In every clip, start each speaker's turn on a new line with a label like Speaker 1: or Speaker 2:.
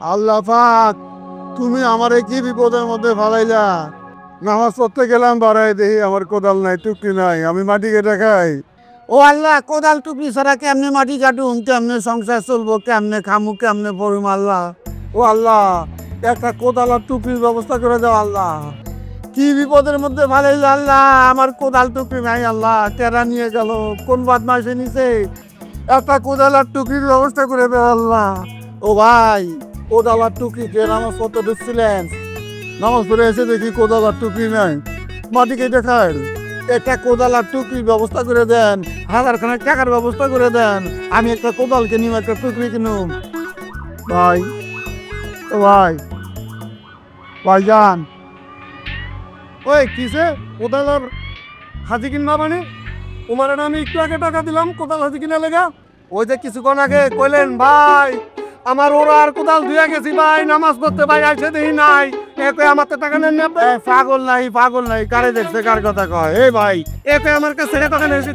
Speaker 1: আল্লাহ পাক, তুমি আমারে কি বিপদের মধ্যে ফালাইলা। নামাজ পড়তে গেলাম, বাড়াই দেখি আমার কোদাল নাই, টুকরি নাই, আমি মাটি কেটে খাই। ও আল্লাহ, কোদাল টুকরি ছাড়া কেমনে মাটি কাটুম, কেমনে সংসার চলবো, কেমনে খামু, কেমনে পড়ুম আল্লাহ। ও আল্লাহ, একটা কোদাল আর টুকরির ব্যবস্থা করে দাও আল্লাহ। কি বিপদের মধ্যে ফালাইলা আল্লাহ, আমার কোদাল টুকরি নাই আল্লাহ, টেরা নিয়ে গেল, কোন বদমাইশে নিছে। একটা কোদাল আর টুকরির ব্যবস্থা করে দাও আল্লাহ। ও ভাই, কোদাল আর টুকরি কে নামাজ পড়তে ঢুকছিলেন, নামাজ পড়ে এসে দেখি কোদাল আর টুকরি নাই, মাটি কেটে খায়। একটা কোদাল আর টুকরির ব্যবস্থা করে দেন, 1000 খানেক টাকার ব্যবস্থা করে দেন, আমি একটা কোদাল কিনুম, একটা টুকরি কিনুম। ভাই, ও ভাই, ভাইজান, ওই কিসে কোদাল আর হাজি কিনবা মানে? তোমার আমি একটু আগে টাকা দিলাম কোদাল হাজি কিনা লেগা। ওই যে কিছুক্ষণ আগে কইলেন ভাই আমার ওরা আর কোদাল ধুয়ে গেছি ভাই, নামাজ পড়তে ভাই আইসে দেখি নাই, এতে আমার তো টাকা নেন না। পাগল নাই, পাগল নাই, কারে দেখছে কার কথা কয়। এই ভাই, এতে আমার কাছে টাকা নিয়েছে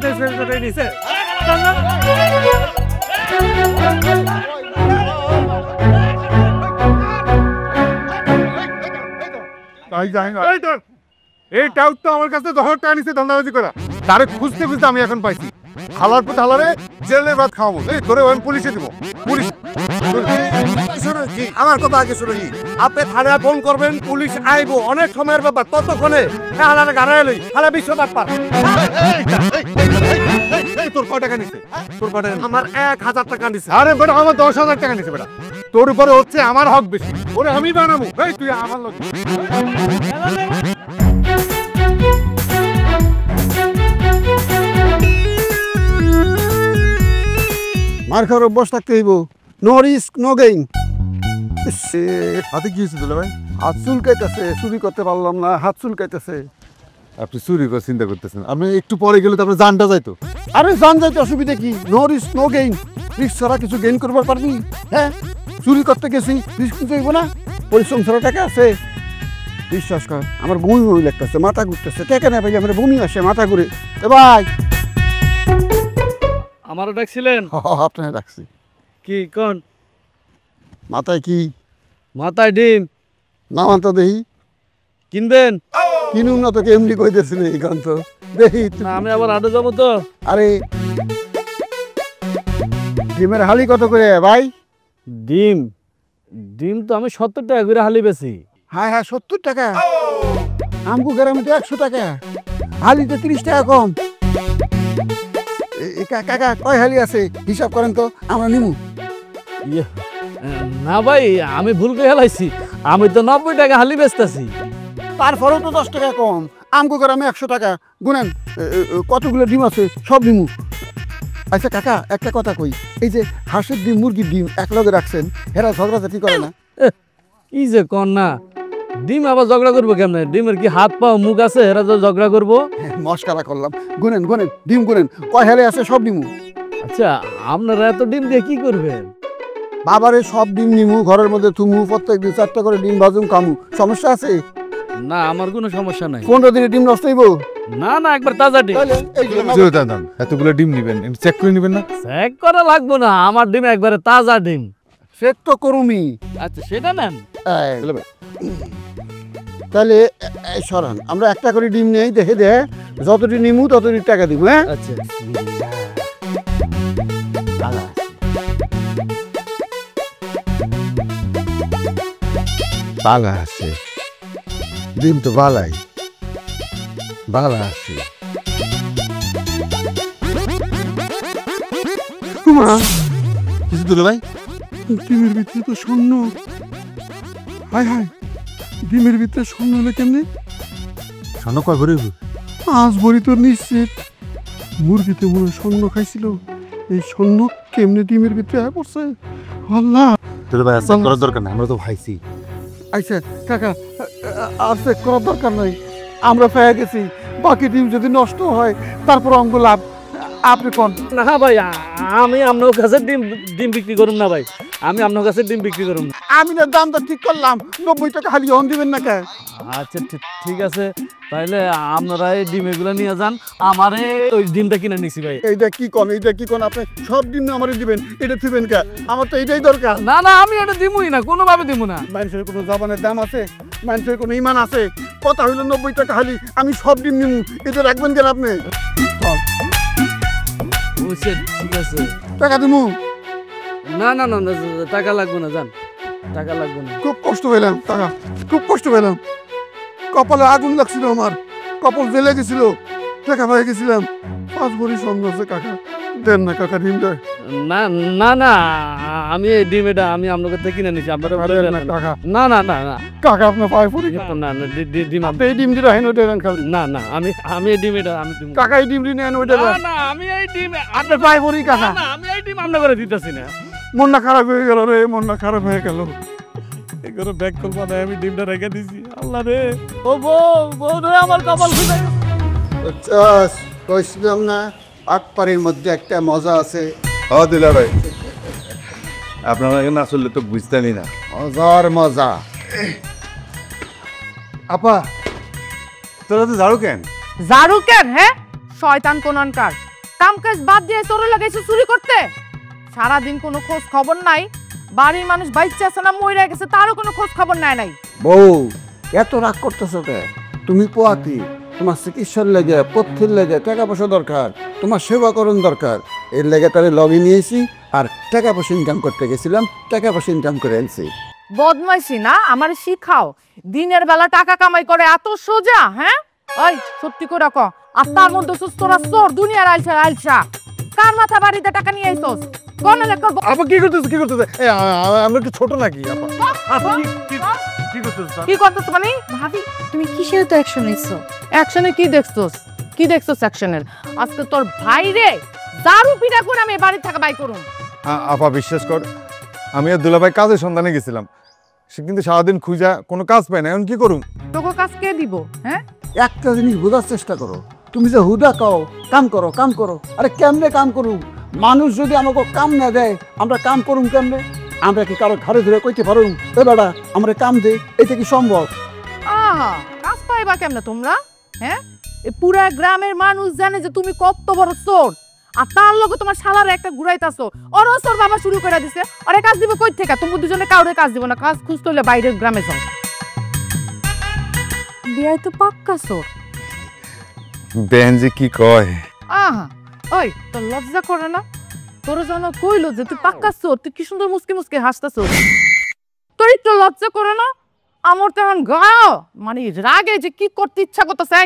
Speaker 1: দিছে। এই টাউট তো আমার কাছে 10 টাকা নিচ্ছে ধান্দাবাজি করা, তারে খুঁজতে খুঁজতে আমি এখন পাইছি। খালার পর খালারে জেলের ভাত খাওয়াবো, এই ধরে আমি পুলিশে দিব। পুলিশ আমার কথা আগে শুনে নি, আপনি থানায় ফোন করবেন, পুলিশ আইবো, অনেক সময়ের ব্যাপার, ততক্ষণে হালারে গাড়ায় লই, হালা বিশ্ব ব্যাপার। তোর কয় টাকা নিছে? তোর কয় টাকা? আমার 1000 টাকা নিছে। আরে বেটা, আমার 10,000 টাকা নিছে বেটা। তোর উপরে হচ্ছে আমার হক বেশি, ওরে আমি বানাবো। এই তুই আমার লোক মার খাওয়ার অভ্যাস থাকতে হইব, নো রিস্ক নো গেইন। হাতে কি হয়েছে দুলা ভাই? হাত চুলকাইতেছে, চুরি করতে পারলাম না, হাত চুলকাইতেছে।
Speaker 2: আপনি চুরি করে চিন্তা করতেছেন, আপনি একটু পরে গেলে তো আপনার জানটা যাইতো।
Speaker 1: আরে জান যাইতে অসুবিধা কি? No risk no gain. Risk ছাড়া কিছু গেইন করবার পারবি? হ্যাঁ, চুরি করতে গেছি, রিস্ক নিতে হইব না? পরিশ্রম ছাড়া টাকা আছে? বিশ্বাস কর, আমার বমি বমি লাগতেছে, মাথা ঘুরতেছে, টাকা না ভাই, আমার বমি আসে, মাথা ঘুরে। এ ভাই,
Speaker 3: আমারও ডাকছিলেন?
Speaker 1: আপনাকে ডাকছি।
Speaker 3: কি কোন?
Speaker 1: মাথায় কি?
Speaker 3: মাথায় ডিম
Speaker 1: না মানতো দেখি।
Speaker 3: কিনবেন?
Speaker 1: কিনুম না তো, এমনি কইতেছি না এই গান তো দেখি।
Speaker 3: না, আমি আবার আডে যাবো তো।
Speaker 1: আরে ডিমের হালি কত করে ভাই?
Speaker 3: ডিম ডিম তো আমি 70 টাকা করে হালি বেশি।
Speaker 1: হ্যাঁ হ্যাঁ, 70 টাকা। আমগো গ্রামে তো 100 টাকা, হালিতে 30 টাকা কম। কাকা কয় হালি আছে হিসাব করেন তো, আমরা নিমু।
Speaker 3: ইয়ে, না ভাই, আমি ভুল করে হেলাইছি, আমি তো 90 টাকা হালি বেচতেছি।
Speaker 1: তারপরেও তো 10 টাকা কম। আমগো গ্রামে 100 টাকা। গুনেন কতগুলো ডিম আছে, সব নিমু। আচ্ছা কাকা, একটা কথা কই, এই যে হাঁসের ডিম মুরগির ডিম এক লগে রাখছেন, হেরা ঝগড়াঝাটি করে না?
Speaker 3: কি যে কন না, ডিম আবার ঝগড়া করবো কেমনে? ডিমের কি হাত পা মুখ আছে এরা তো ঝগড়া করবো?
Speaker 1: মস্কারা করলাম। গুনেন গুনেন, ডিম গুনেন, কয় হেলে আছে সব নিমু।
Speaker 3: আচ্ছা, আপনারা এত ডিম দিয়ে কি করবেন?
Speaker 1: বাবারে সব ডিম নিমু, ঘরের মধ্যে তুমু, প্রত্যেক দিন 4টা করে ডিম ভাজুম কামু। সমস্যা আছে?
Speaker 3: না, আমার কোনো সমস্যা নাই।
Speaker 1: 15 দিনে ডিম নষ্ট হইব?
Speaker 3: না না, একবার তাজা ডিম।
Speaker 2: এতগুলো ডিম নিবেন, চেক করে নিবেন না?
Speaker 3: চেক করা লাগবো না, আমার ডিম একবারে তাজা ডিম।
Speaker 1: চেক তো করুমি।
Speaker 3: আচ্ছা, সেটা নেন।
Speaker 1: তাহলে সরান, আমরা একটা করে ডিম নেই, দেখে দে যতটি নিমু ততটি টাকা দিব। হ্যাঁ
Speaker 3: আচ্ছা,
Speaker 2: বালা আছে ডিম তো, বালাই বালা আছে। কিছু দিল ভাই?
Speaker 1: ডিমের ভিতরে তো শূন্য। হায় হায়, ডিমের ভিতরে শূন্য হলে কেমনি?
Speaker 2: স্বর্ণ কয় ভরি?
Speaker 1: 5 ভরি তো নিশ্চিত। মুরগিতে মনে শূন্য খাইছিল, এই শূন্য কেমনে ডিমের ভিতরে পড়ছে? আল্লাহ।
Speaker 2: ভাই চেক করার দরকার নাই, আমরা তো ভাইছি।
Speaker 1: আচ্ছা কাকা, আর চেক করার দরকার নাই, আমরা পেয়ে গেছি। বাকি ডিম যদি নষ্ট হয় তারপর অঙ্গ লাভ। আপনি কোন
Speaker 3: না ভাই আমি আপনার কাছে ডিম ডিম বিক্রি করুন না ভাই, আমি আপনার কাছে ডিম বিক্রি করুন না।
Speaker 1: আমি না দামটা ঠিক করলাম, 90 টাকা খালি অন দিবেন না কে?
Speaker 3: আচ্ছা ঠিক আছে, তাইলে আপনারা এই ডিম এগুলো নিয়ে যান, আমারে ওই ডিমটা কিনে নিছি ভাই।
Speaker 1: এইটা কি কোন আপনি সব দিন আমারে দিবেন, এটা দিবেন কে? আমার তো এটাই দরকার।
Speaker 3: না না আমি এটা দিমুই না, কোনোভাবে দিমু না।
Speaker 1: মানুষের কোনো জবানের দাম আছে, মানুষের কোনো ইমান আছে? কথা হইলো 90 টাকা খালি, আমি সব দিন নিমু, এটা রাখবেন কেন আপনি?
Speaker 3: বুঝছে, ঠিক আছে।
Speaker 1: টাকা দিমু।
Speaker 3: না না না না, টাকা লাগবে না, যান, টাকা লাগবে না।
Speaker 1: খুব কষ্ট পেলাম টাকা, খুব কষ্ট পেলাম, কপালে আগুন লাগছিল আমার, কপাল জ্বেলে গেছিল, টাকা পেয়ে গেছিলাম। 5 ভরি স্বর্ণ আছে কাকা, দেন না কাকা ডিমটা।
Speaker 3: না না না, আমি এই ডিম এটা আমি আপনার কাছে কিনে নিছি, আপনারা
Speaker 1: না কাকা,
Speaker 3: না না না না
Speaker 1: কাকা আপনার পায়ে পড়ি,
Speaker 3: না না না, ডিম
Speaker 1: আপনি এই ডিম দিলে হেন ওইটা দেন খালি।
Speaker 3: না না, আমি এই ডিম এটা আমি দিব
Speaker 1: কাকা এই ডিম দিলে হেন ওইটা দেন।
Speaker 3: না আমি এই ডিম
Speaker 1: আপনার পায়ে পড়ি কাকা।
Speaker 3: না আমি এই ডিম আপনার করে দিতেছি না।
Speaker 1: মনটা খারাপ হয়ে গেল রে, মনটা খারাপ হয়ে গেল।
Speaker 3: এগুলো ব্যাক করবো না, আমি ডিমটা রেখে দিছি। আল্লাহ রে, ও বউ রে, আমার কপাল খুলে
Speaker 1: কইছিলাম না আকপাড়ির মধ্যে একটা মজা আছে।
Speaker 2: ও দিলা ভাই, আপনারা এখানে আসলে তো বুঝতেনই না।
Speaker 1: মজার মজা।
Speaker 2: আপা, তোরা তো ঝাড়ু কেন?
Speaker 4: ঝাড়ু কেন? হ্যাঁ, শয়তান কোনকার, কাম কাজ বাদ দিয়ে চোরে লাগাইছে চুরি করতে। সারাদিন কোনো খোঁজ খবর নাই, বাড়ির মানুষ বাইচে আছে না মইরা গেছে তারও কোনো খোঁজ খবর নাই।
Speaker 1: বউ এত রাগ করতেছো কে? তুমি পোয়াতি, তোমার চিকিৎসার লেগে, পথ্যের লেগে টাকা পয়সা দরকার, তোমার সেবাকরণ দরকার। এর লেগে তারে লগে নিয়েছি আর টাকা পয়সা ইনকাম করতে গেছিলাম, টাকা পয়সা ইনকাম করে আনছি।
Speaker 4: বদমাইশি না আমার শিখাও, দিনের বেলা টাকা কামাই করে এত সোজা? হ্যাঁ, ওই সত্যি করে ক, আর তার মধ্যে সুস্থরা চোর, দুনিয়ার আলসা। কার মাথা বাড়িতে টাকা নিয়ে আইছস? কোন লেখর?
Speaker 1: আপা কি করতেছে, কি করতেছে? আমরা কি ছোট নাকি আপা?
Speaker 3: কি করতেছ?
Speaker 4: কি করতেছ মানে?
Speaker 5: ভাবি তুমি কিসের তো অ্যাকশন নিছো?
Speaker 4: অ্যাকশনে কি দেখছস? কি দেখছস অ্যাকশনের? আজকে তোর ভাই রে দারু পিটা করে আমি বাড়ি থেকে বাই করুম।
Speaker 2: আপা বিশ্বাস কর, আমি আর দুলাভাই কাজের সন্ধানে গেছিলাম, সে কিন্তু সারাদিন খুঁজা কোনো কাজ পায় না। এখন কি করুন?
Speaker 4: তোকে কাজ কে দিব? হ্যাঁ,
Speaker 1: একটা জিনিস বোঝার চেষ্টা করো, তুমি যে হুদা কও কাম করো কাম করো, আরে কেমনে কাম করুম? মানুষ যদি আমাকে কাম না দেয় আমরা কাম করুম কেমনে? আমরা কি কারো ঘরে ধরে কইতে পারুম এ বেটা আমরা কাম দে? এটা কি সম্ভব?
Speaker 4: আহা, কাজ পাইবা কেমনে তোমরা? হ্যাঁ, এই পুরা গ্রামের মানুষ জানে যে তুমি কত বড় চোর, আর তার লগে তোমার শালার একটা ঘুরাইতাছো। ওরও চোর বাবা শুরু করে দিছে, ওরে কাজ দিব কই থেকে? তুমি দুজনে কাউরে কাজ দিব না, কাজ খুঁজতে হলে বাইরের গ্রামে যাও।
Speaker 5: বিয়াই তো পাক্কা চোর।
Speaker 2: বেন যে কি কয়।
Speaker 4: আহা, ওই তোর লজ্জা করে না? তোর যেন কইলো যে তুই পাক্কা চোর, তুই কি সুন্দর মুসকে মুসকে হাসতাছো। তোর একটু লজ্জা করে না? আমার তো এখন গাও মানে রাগে যে কি করতে ইচ্ছা করতেছে।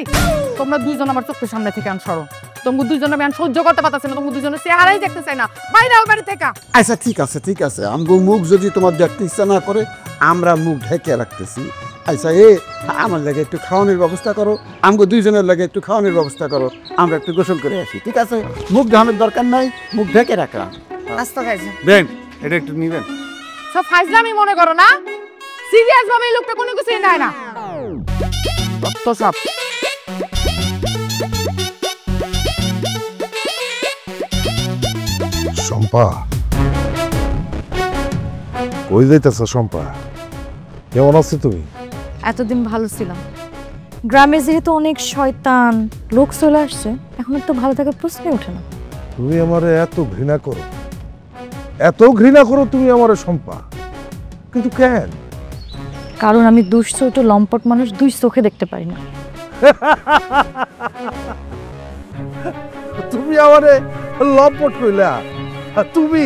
Speaker 4: তোমরা দুইজন আমার চোখের সামনে থেকে আন সরো। তোমরা দুইজন আমি সহ্য করতে পারতাছি না, তোমরা দুইজনের চেহারাই দেখতে চাই না। বাইরে বাড়ি থেকে।
Speaker 1: আচ্ছা ঠিক আছে ঠিক আছে, আমগো মুখ যদি তোমার দেখতে ইচ্ছা না করে আমরা মুখ ঢেকে রাখতেছি। আচ্ছা আমার লাগে একটু খাওয়ানোর ব্যবস্থা করো, আমগো দুইজনের লাগে একটু খাওয়ানোর ব্যবস্থা করো, আমরা একটু গোসল করে আসি। ঠিক আছে, মুখ ঢাকানোর দরকার নাই, মুখ ঢেকে রাখা।
Speaker 4: রাস্তা খাইছে
Speaker 2: বেন, এটা একটু নিবেন।
Speaker 4: সব ফাইজলামি মনে করো না? সিরিয়াস ভাবে এই লোকটা কোনো কিছুই নেয় না। তো সব
Speaker 6: শম্পা, কই যাইতেছ শম্পা? কেমন আছো তুমি?
Speaker 5: এতদিন ভালো ছিলাম, গ্রামে যেহেতু অনেক শয়তান লোক চলে আসছে, এখন তো ভালো থাকার প্রশ্নই ওঠে না।
Speaker 6: তুমি আমারে এত ঘৃণা করো, এত ঘৃণা করো তুমি আমারে শম্পা, কিন্তু কেন?
Speaker 5: কারণ আমি দুশ্চরিত লম্পট মানুষ দুই চোখে দেখতে পারি না।
Speaker 6: তুমি আমারে লম্পট কইলা? তুমি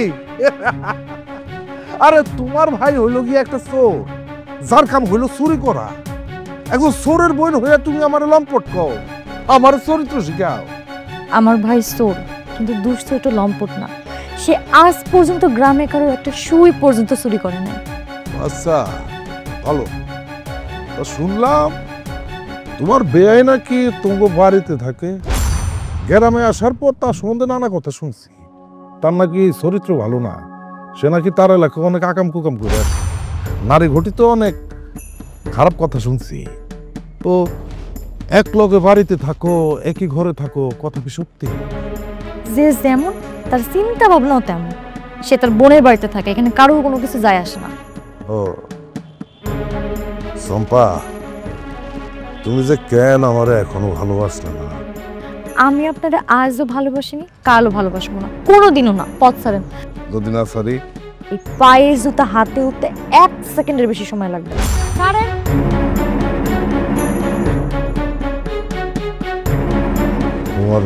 Speaker 6: আরে তোমার ভাই হইল কি একটা চোর, যার কাম হইল চুরি করা। একজন চোরের বোন হইয়া তুমি আমার লম্পট কও, আমার চরিত্র শিখাও।
Speaker 5: আমার ভাই চোর, কিন্তু দুশ্চরিত লম্পট না। সে আজ পর্যন্ত গ্রামে কারো একটা সুই পর্যন্ত চুরি করে নাই।
Speaker 6: আচ্ছা ভালো, তা শুনলাম তোমার বেয়াই নাকি তোমার বাড়িতে থাকে। গ্রামে আসার পর তার সম্বন্ধে নানা কথা শুনছি, তার নাকি চরিত্র ভালো না, সে নাকি তার এলাকায় অনেক আকাম কুকাম করে আসে, নারী ঘটিত অনেক খারাপ কথা শুনছি। তো এক লগে বাড়িতে থাকো, একই ঘরে থাকো, কথা কি সত্যি?
Speaker 5: যে যেমন তার চিন্তা ভাবনাও তেমন। সে তার বোনের বাড়িতে থাকে, এখানে কারো কোনো কিছু যায় আসে না।
Speaker 6: ও চম্পা, তুমি যে কেন আমারে এখনো ভালোবাসলে না?
Speaker 5: আমি আপনারা আজও ভালোবাসিনি, কালও ভালোবাসবো না, কোনোদিনও না। পথ ছাড়েন।
Speaker 6: যদি না সরি,
Speaker 5: এই পায়ের জুতা হাতে উঠতে 1 সেকেন্ডের বেশি সময় লাগবে না। ছাড়েন।
Speaker 6: তোমার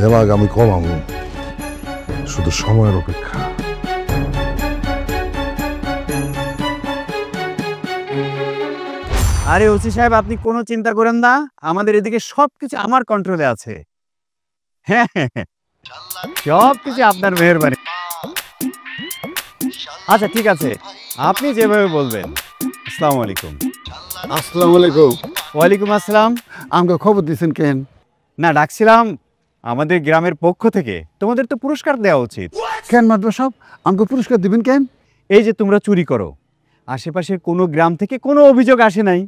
Speaker 6: দেমাগ আমি কমাবো, শুধু সময়ের অপেক্ষা।
Speaker 7: আরে ওসি সাহেব, আপনি কোনো চিন্তা করেন না, আমাদের এদিকে সবকিছু আমার কন্ট্রোলে আছে। হ্যাঁ, সবকিছু আপনার মেহেরবানি। আচ্ছা ঠিক আছে, আপনি যেভাবে বলবেন। আসসালামু আলাইকুম।
Speaker 1: আসসালামু আলাইকুম।
Speaker 7: ওয়ালাইকুম আসসালাম।
Speaker 1: আমাকে খবর দিয়েছেন কেন?
Speaker 7: না, ডাকছিলাম আমাদের গ্রামের পক্ষ থেকে, তোমাদের তো পুরস্কার দেওয়া উচিত।
Speaker 1: কেন মাদবা সাহেব, আমাকে পুরস্কার দিবেন কেন?
Speaker 7: এই যে তোমরা চুরি করো, আশেপাশের কোনো গ্রাম থেকে কোনো অভিযোগ আসে নাই,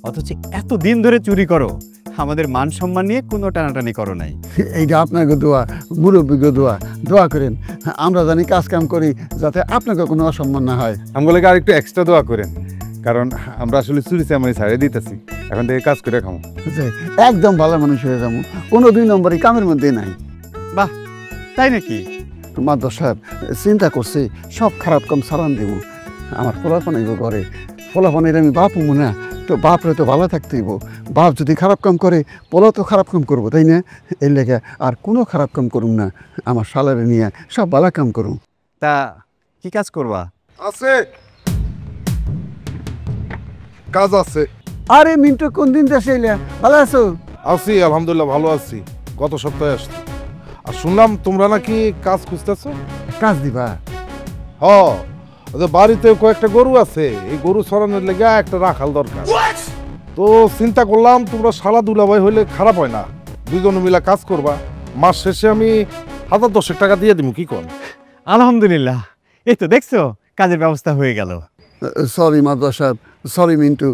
Speaker 7: অথচ এত দিন ধরে চুরি করো, আমাদের মান সম্মান নিয়ে কোনো টানাটানি করো নাই।
Speaker 1: এইটা আপনাকে দোয়া, মুরব্বীকে দোয়া করেন, আমরা জানি কাজ কাম করি যাতে আপনাকে কোনো অসম্মান না হয়।
Speaker 2: আমগুলোকে আর একটু এক্সট্রা দোয়া করেন, কারণ আমরা আসলে চুরি চামারি ছাড়িয়ে দিতেছি, এখন থেকে কাজ করে খামো।
Speaker 1: একদম ভালো মানুষ হয়ে যাবো, কোনো 2 নম্বরই কামের মধ্যে নাই।
Speaker 7: বাহ, তাই নাকি?
Speaker 1: মাদবা সাহেব চিন্তা করছি সব খারাপ কাম সারান দেব। আমার পোলাপন আইব ঘরে, পোলাপনের আমি বাপ মনে না, তো বাপরে তো ভালো থাকতেইব। বাপ যদি খারাপ কাম করে, পোলা তো খারাপ কাম করবো, তাই না? এর লেগে আর কোনো খারাপ কাম করুম না, আমার শালারে নিয়ে সব ভালো কাম করুম।
Speaker 7: তা কি কাজ করবা?
Speaker 6: আছে কাজ আছে।
Speaker 1: আরে মিন্টু, কোন দিন দেশে এলে? ভালো আছো?
Speaker 6: আছি, আলহামদুলিল্লাহ ভালো আছি। গত সপ্তাহে আসছি। আর শুনলাম তোমরা নাকি কাজ খুঁজতেছো।
Speaker 1: কাজ দিবা?
Speaker 6: হ, ওদের বাড়িতে কয়েকটা গরু আছে, এই গরু চড়ানোর লেগে একটা রাখাল দরকার। তো চিন্তা করলাম তোমরা শালা দুলাভাই হইলে খারাপ হয় না, দুজনে মিলে কাজ করবা। মাস শেষে আমি 1010 টাকা দিয়ে দিব, কি কর?
Speaker 7: আলহামদুলিল্লাহ, এই তো দেখছো কাজের ব্যবস্থা হয়ে গেল।
Speaker 1: সরি মাদবা সাহেব, সরি মিন্টু,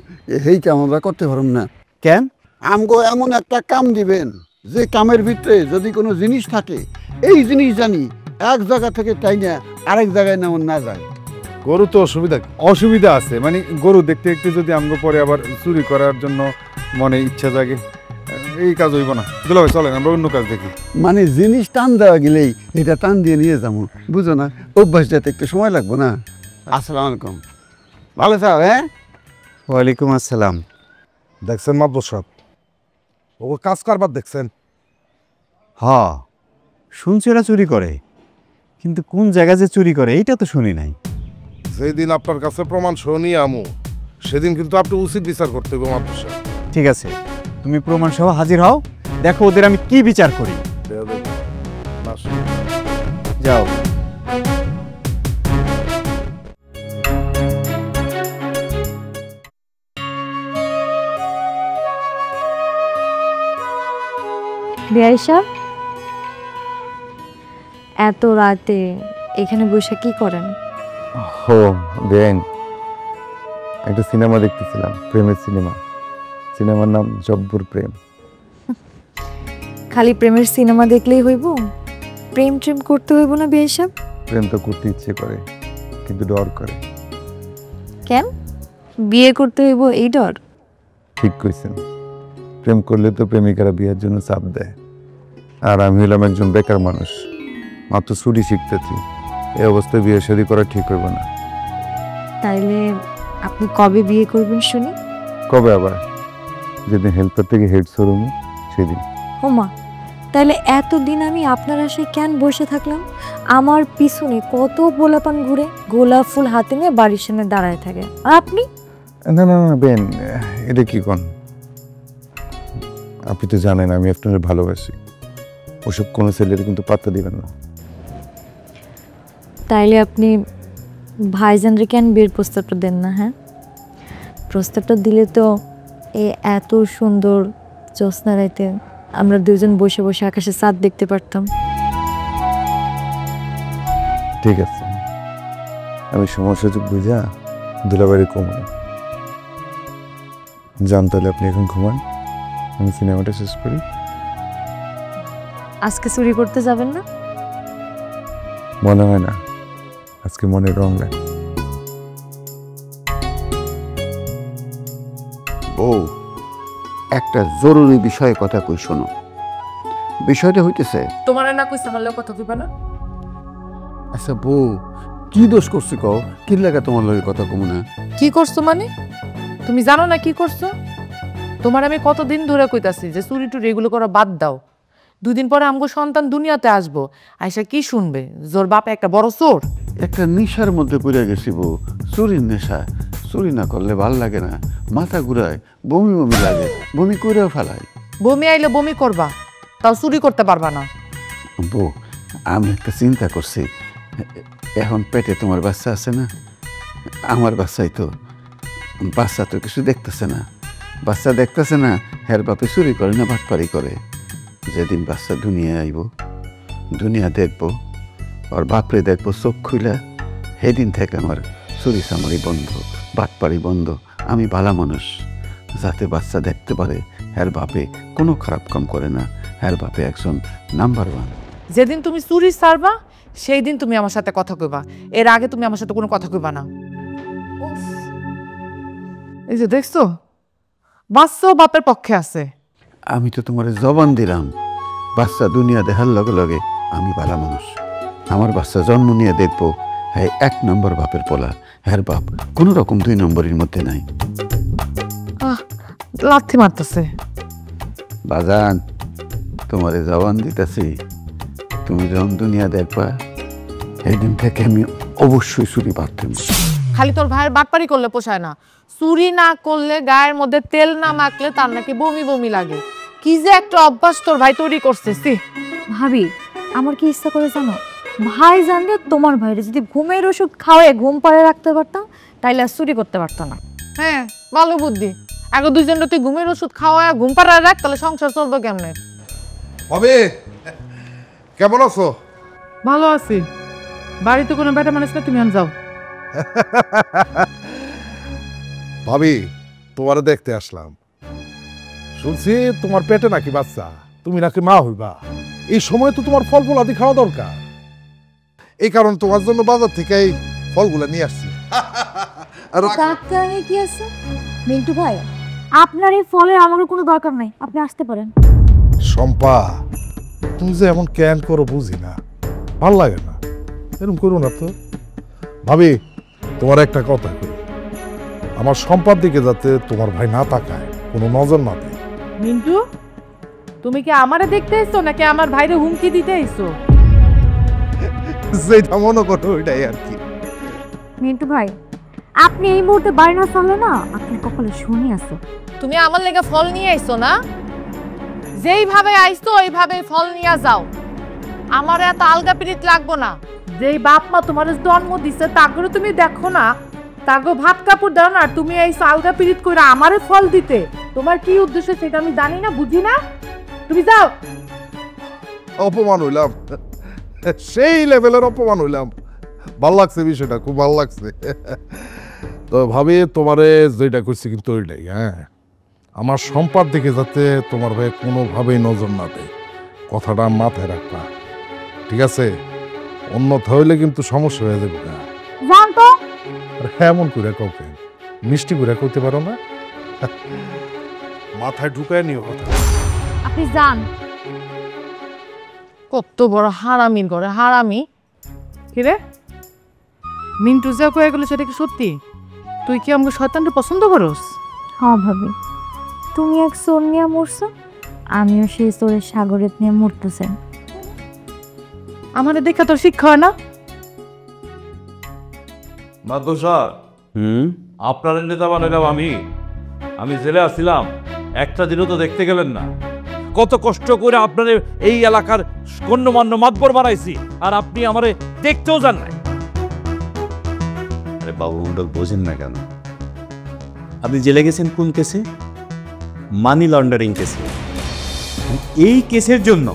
Speaker 1: এই কাম আমরা করতে পারুম না।
Speaker 7: কেন?
Speaker 1: আমগো এমন একটা কাম দিবেন যে কামের ভিতরে যদি কোনো জিনিস থাকে, এই জিনিস জানি এক জায়গা থেকে তাই না আরেক জায়গায় নেমন না যায়।
Speaker 6: গরু তো অসুবিধা কি?
Speaker 2: অসুবিধা আছে, মানে গরু দেখতে দেখতে যদি আমগো পরে আবার চুরি করার জন্য মনে ইচ্ছা জাগে, এই কাজ হইব না। দুলাভাই চলেন আমরা অন্য কাজ দেখি।
Speaker 1: মানে জিনিস টান দেওয়া গেলেই এটা টান দিয়ে নিয়ে যাবো, বুঝো না? অভ্যাস যেতে একটু সময় লাগবো না। আসসালামু আলাইকুম। ভালো থাও। হ্যাঁ,
Speaker 7: ওয়ালাইকুম আসসালাম।
Speaker 6: দেখছেন মাদবর সাহেব, ও কাজ কারবার দেখছেন?
Speaker 7: হ, শুনছি ওরা চুরি করে, কিন্তু কোন জায়গা যে চুরি করে এইটা তো শুনি নাই।
Speaker 6: যেদিন আপনার কাছে প্রমাণ সহ নিয়ে আমু, সেদিন কিন্তু আপনি উচিত বিচার করতে হবে মাদবর সাহেব।
Speaker 7: ঠিক আছে, তুমি প্রমাণ সহ হাজির হও, দেখো ওদের আমি কি বিচার করি। যাও।
Speaker 5: বিআই সাহেব, এত রাতে এখানে বসে কি করেন?
Speaker 2: ও বেন, একটা সিনেমা দেখতেছিলাম, প্রেমের সিনেমা। সিনেমার নাম জব্বর প্রেম।
Speaker 5: খালি প্রেমের সিনেমা দেখলেই হইব? প্রেম ট্রেম করতে হইব না বিআই সাহেব?
Speaker 2: প্রেম তো করতে ইচ্ছে করে, কিন্তু ডর করে।
Speaker 5: কেন? বিয়ে করতে হইব এই ডর?
Speaker 2: ঠিক কইছেন, প্রেম করলে তো প্রেমিকারা বিয়ের জন্য চাপ দেয়, আর আমি হলাম একজন বেকার মানুষ, মাত্র ছুটি শিখতেছি। এই অবস্থায় বিয়ে শাদী করা ঠিক হইব না।
Speaker 5: তাইলে আপনি কবে বিয়ে করবেন শুনি?
Speaker 2: কবে আবার? যেদিন হেল্পার থেকে হেড শোরুমে, সেদিন।
Speaker 5: ওমা, তাহলে এতদিন আমি আপনার আশায় কেন বসে থাকলাম? আমার পিছনে কত পোলাপান ঘুরে গোলাপ ফুল হাতে নিয়ে বাড়ির সামনে দাঁড়ায় থাকে, আর আপনি?
Speaker 2: না না না বেন, এটা কি কোন? আপনি তো জানেন আমি আপনার ভালোবাসি, ওসব কোনো ছেলের কিন্তু পাত্তা দিবেন না।
Speaker 5: তাইলে আপনি ভাইজানরে কেন বিয়ের প্রস্তাবটা দেন না? হ্যাঁ, প্রস্তাবটা দিলে তো এই এত সুন্দর জ্যোৎস্না রাইতে আমরা দুজন বসে বসে আকাশে চাঁদ দেখতে পারতাম।
Speaker 2: ঠিক আছে, আমি সময় সুযোগ বুঝা দুলাবাড়ি কমাই যান। তাহলে আপনি এখন ঘুমান, আমি সিনেমাটা শেষ করি।
Speaker 5: আজকে চুরি করতে যাবেন না?
Speaker 2: মনে হয় না, আজকে মনের রং নাই।
Speaker 8: বউ, একটা জরুরি বিষয়ে কথা কই শোনো। বিষয়টা হইতেছে,
Speaker 4: তোমার না কইছে আমার লগে কথা কইবা না?
Speaker 8: আচ্ছা বউ, কি দোষ করছে কও? কি লাগা তোমার লগে কথা কমু না?
Speaker 4: কি করছো মানে? তুমি জানো না কি করছো? তোমার আমি কতদিন ধরে কইতাছি যে চুরি টুরি এগুলো করা বাদ দাও। 2 দিন পরে আমগো সন্তান দুনিয়াতে আসবো, আইসা কি শুনবে? জোর বাপ একটা বড় চোর।
Speaker 8: একটা নেশার মধ্যে পড়ে গেছি বউ, চুরির নেশা। চুরি না করলে ভাল লাগে না, মাথা ঘুরায়, বমি বমি লাগে, বমি করেও ফেলায়।
Speaker 4: বমি আইলে বমি করবা, তাও চুরি করতে পারবা না।
Speaker 8: বউ, আমি একটা চিন্তা করছি। এখন পেটে তোমার বাচ্চা আছে না? আমার বাচ্চাই তো। বাচ্চা তো কিছু দেখতেছে না, বাচ্চা দেখতেছে না, হের বাপে চুরি করে না বাটপারি করে। যেদিন বাচ্চা দুনিয়া আইব, দুনিয়া দেখবো, আর বাপরে দেখবো চোখ খুইলা, সেদিন থেকে আমার চুরি চামারি বন্ধ, বাটপারি বন্ধ। আমি ভালো মানুষ, যাতে বাচ্চা দেখতে পারে হের বাপে কোনো খারাপ কাম করে না, হের বাপে একজন নাম্বার 1।
Speaker 4: যেদিন তুমি চুরি ছাড়বা সেই দিন তুমি আমার সাথে কথা কইবা, এর আগে তুমি আমার সাথে কোনো কথা কইবা না। এই যে দেখছো, বাচ্চাও বাপের পক্ষে আছে।
Speaker 8: আমি তো তোমার জবান দিলাম, বাচ্চা দুনিয়া দেখার লগে লগে আমি ভালো মানুষ। আমার বাচ্চা জন্ম নিয়ে দেখবো, হ্যাঁ 1 নম্বর বাপের পোলা, হ্যার বাপ কোনো রকম 2 নম্বরের মধ্যে নাই।
Speaker 4: লাথি মারতেছে।
Speaker 8: বাজান, তোমারে জবান দিতেছি, তুমি যখন দুনিয়া দেখবা, সেদিন থেকে আমি অবশ্যই চুরি বাদ দেব।
Speaker 4: খালি তোর ভাইয়ের বাটপারি করলে পোষায় না, চুরি না করলে, গায়ের মধ্যে তেল না মাখলে তার নাকি বমি বমি লাগে। কি যে একটা অভ্যাস তোর ভাই তৈরি করতেছি।
Speaker 5: ভাবি, আমার কি ইচ্ছা করে জানো? ভাই জানলে তোমার ভাইরে যদি ঘুমের ওষুধ খাওয়ায় ঘুম পাড়ে রাখতে পারতাম, তাইলে আর চুরি করতে পারতাম না।
Speaker 4: হ্যাঁ, ভালো বুদ্ধি। আগে 2 জন তুই ঘুমের ওষুধ খাওয়ায় ঘুম পাড়ায় রাখ, তাহলে সংসার চলবে কেমনে?
Speaker 6: হবে, কেমন আছো?
Speaker 4: ভালো আছি। বাড়িতে কোনো বেটা মানুষ না, তুমি আন যাও।
Speaker 6: ভাবি, তোমারে দেখতে আসলাম। শুনছি তোমার পেটে নাকি বাচ্চা, তুমি নাকি মা হইবা। এই সময় তো তোমার ফল ফলাদি খাওয়া দরকার। এই কারণ তোমার জন্য বাজার থেকে এই ফলগুলা নিয়ে আসছি। আর
Speaker 5: ডাক্তারে কি আছে? মিন্টু ভাই, আপনার এই ফলের আমারও কোনো দরকার নাই, আপনি আসতে পারেন।
Speaker 6: শম্পা, তুমি যে এমন ক্যান করো বুঝি না, ভাল লাগে না, এরকম করো না তো। ভাবি, তোমার একটা কথা কই, আমার সম্পার দিকে যাতে তোমার ভাই না তাকায়, কোনো নজর না দেয়।
Speaker 4: মিন্টু, তুমি কি আমারে দেখতে এসছো নাকি আমার ভাইরে হুমকি দিতে এসছো?
Speaker 6: যেটা মনে করো ওইটাই আর কি।
Speaker 5: মিন্টু ভাই, আপনি এই মুহূর্তে বাড়ি না চলে না, আপনার কপালে শনি আছে।
Speaker 4: তুমি আমার লেগে ফল নিয়ে আইছো না? যেইভাবে আইছো ওইভাবে ফল নিয়ে যাও। আমার এত আলগা পিরিত লাগবো না। যেই বাপ মা তোমার জন্ম দিছে তাগরে তুমি দেখো না, তাগো ভাত কাপড় দাও না, তুমি এই আলগা পিরিত কইরা আমারে ফল দিতে। তোমার কি উদ্দেশ্য সেটা আমি জানি না, বুঝি না। তুমি যাও।
Speaker 6: অপমান হইলাম, সেই লেভেলের অপমান হইলাম। ভাল লাগছে বিষয়টা, খুব ভাল লাগছে। তো ভাবি, তোমারে যেটা করছি কিন্তু ওইটাই। হ্যাঁ, আমার সম্পাদ দিকে যাতে তোমার ভাই কোনোভাবেই নজর না দেয়, কথাটা মাথায় রাখবা, ঠিক আছে? অন্যথা হইলে কিন্তু সমস্যা হয়ে যাবে না।
Speaker 5: জান তো,
Speaker 6: এমন করে কাউকে মিষ্টি করে করতে পারো না, মাথায় ঢুকায় নিও কথা।
Speaker 5: আপনি যান।
Speaker 4: কত বড় হারামির ঘরে হারামি। কিরে মিন্টু যা কয়ে গেল সেটা কি সত্যি? তুই কি আমাকে শয়তানকে পছন্দ করস?
Speaker 5: হ্যাঁ ভাবি, তুমি এক চোর নিয়ে মরছো, আমিও সেই চোরের সাগরেত নিয়ে মরতেছেন।
Speaker 4: আমার দেখা তোর শিক্ষা হয় না?
Speaker 3: মাধব স্যার, আপনার নেতা বানাইলাম আমি জেলে আসছিলাম, একটা দিনও তো দেখতে গেলেন না। কত কষ্ট করে আপনার এই এলাকার গণ্যমান্য মাতবর বানাইছি, আর আপনি আমারে দেখতেও যান নাই।
Speaker 7: আরে বাবু মন্ডল, বোঝেন না কেন? আপনি জেলে গেছেন কোন কেসে? মানি লন্ডারিং কেসে। এই কেসের জন্য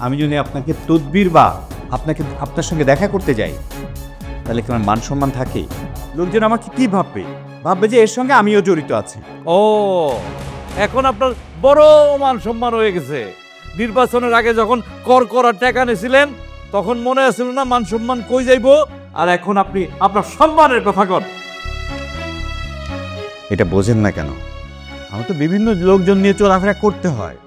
Speaker 7: আমি যদি আপনাকে তদবির বা আপনার সঙ্গে দেখা করতে যাই, তাহলে কি আমার মান সম্মান থাকে? লোকজন আমাকে কি ভাববে? ভাববে যে এর সঙ্গে আমিও জড়িত আছি।
Speaker 3: ও, এখন আপনার বড় মান সম্মান হয়ে গেছে। নির্বাচনের আগে যখন কর করার টাকা নিয়েছিলেন তখন মনে আছিল না মান সম্মান কই যাইব, আর এখন আপনি আপনার সম্মানের কথা কন।
Speaker 7: এটা বোঝেন না কেন? আমার তো বিভিন্ন লোকজন নিয়ে চলাফেরা করতে হয়।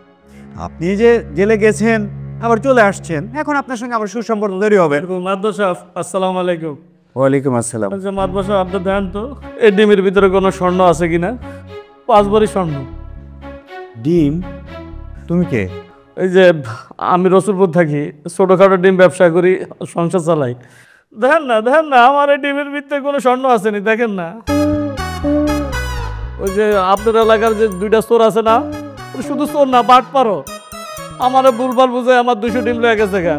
Speaker 7: আপনি যে জেলে গেছেন আবার চলে আসছেন, এখন আপনার সঙ্গে আবার সুসম্পর্ক তৈরি হবে।
Speaker 3: মাদবা সাহেব আসসালামু আলাইকুম।
Speaker 7: ওয়ালাইকুম আসসালাম।
Speaker 3: আচ্ছা মাদবা সাহেব, আপনি দেন তো এই ডিমের ভিতরে কোনো স্বর্ণ আছে কিনা? 5 ভরি স্বর্ণ।
Speaker 7: ডিম? তুমি কে?
Speaker 3: এই যে আমি রসুলপুর থাকি, ছোটখাটো ডিম ব্যবসা করি, সংসার চালাই। দেখেন না আমার এই ডিমের ভিতরে কোনো স্বর্ণ আসেনি, দেখেন না। ওই যে আপনার এলাকার যে 2টা চোর আছে না, শুধু চোর না বাট পারো, আমার ভুলভাল বুঝে আমার 200 ডিম লয়ে গেছে গা।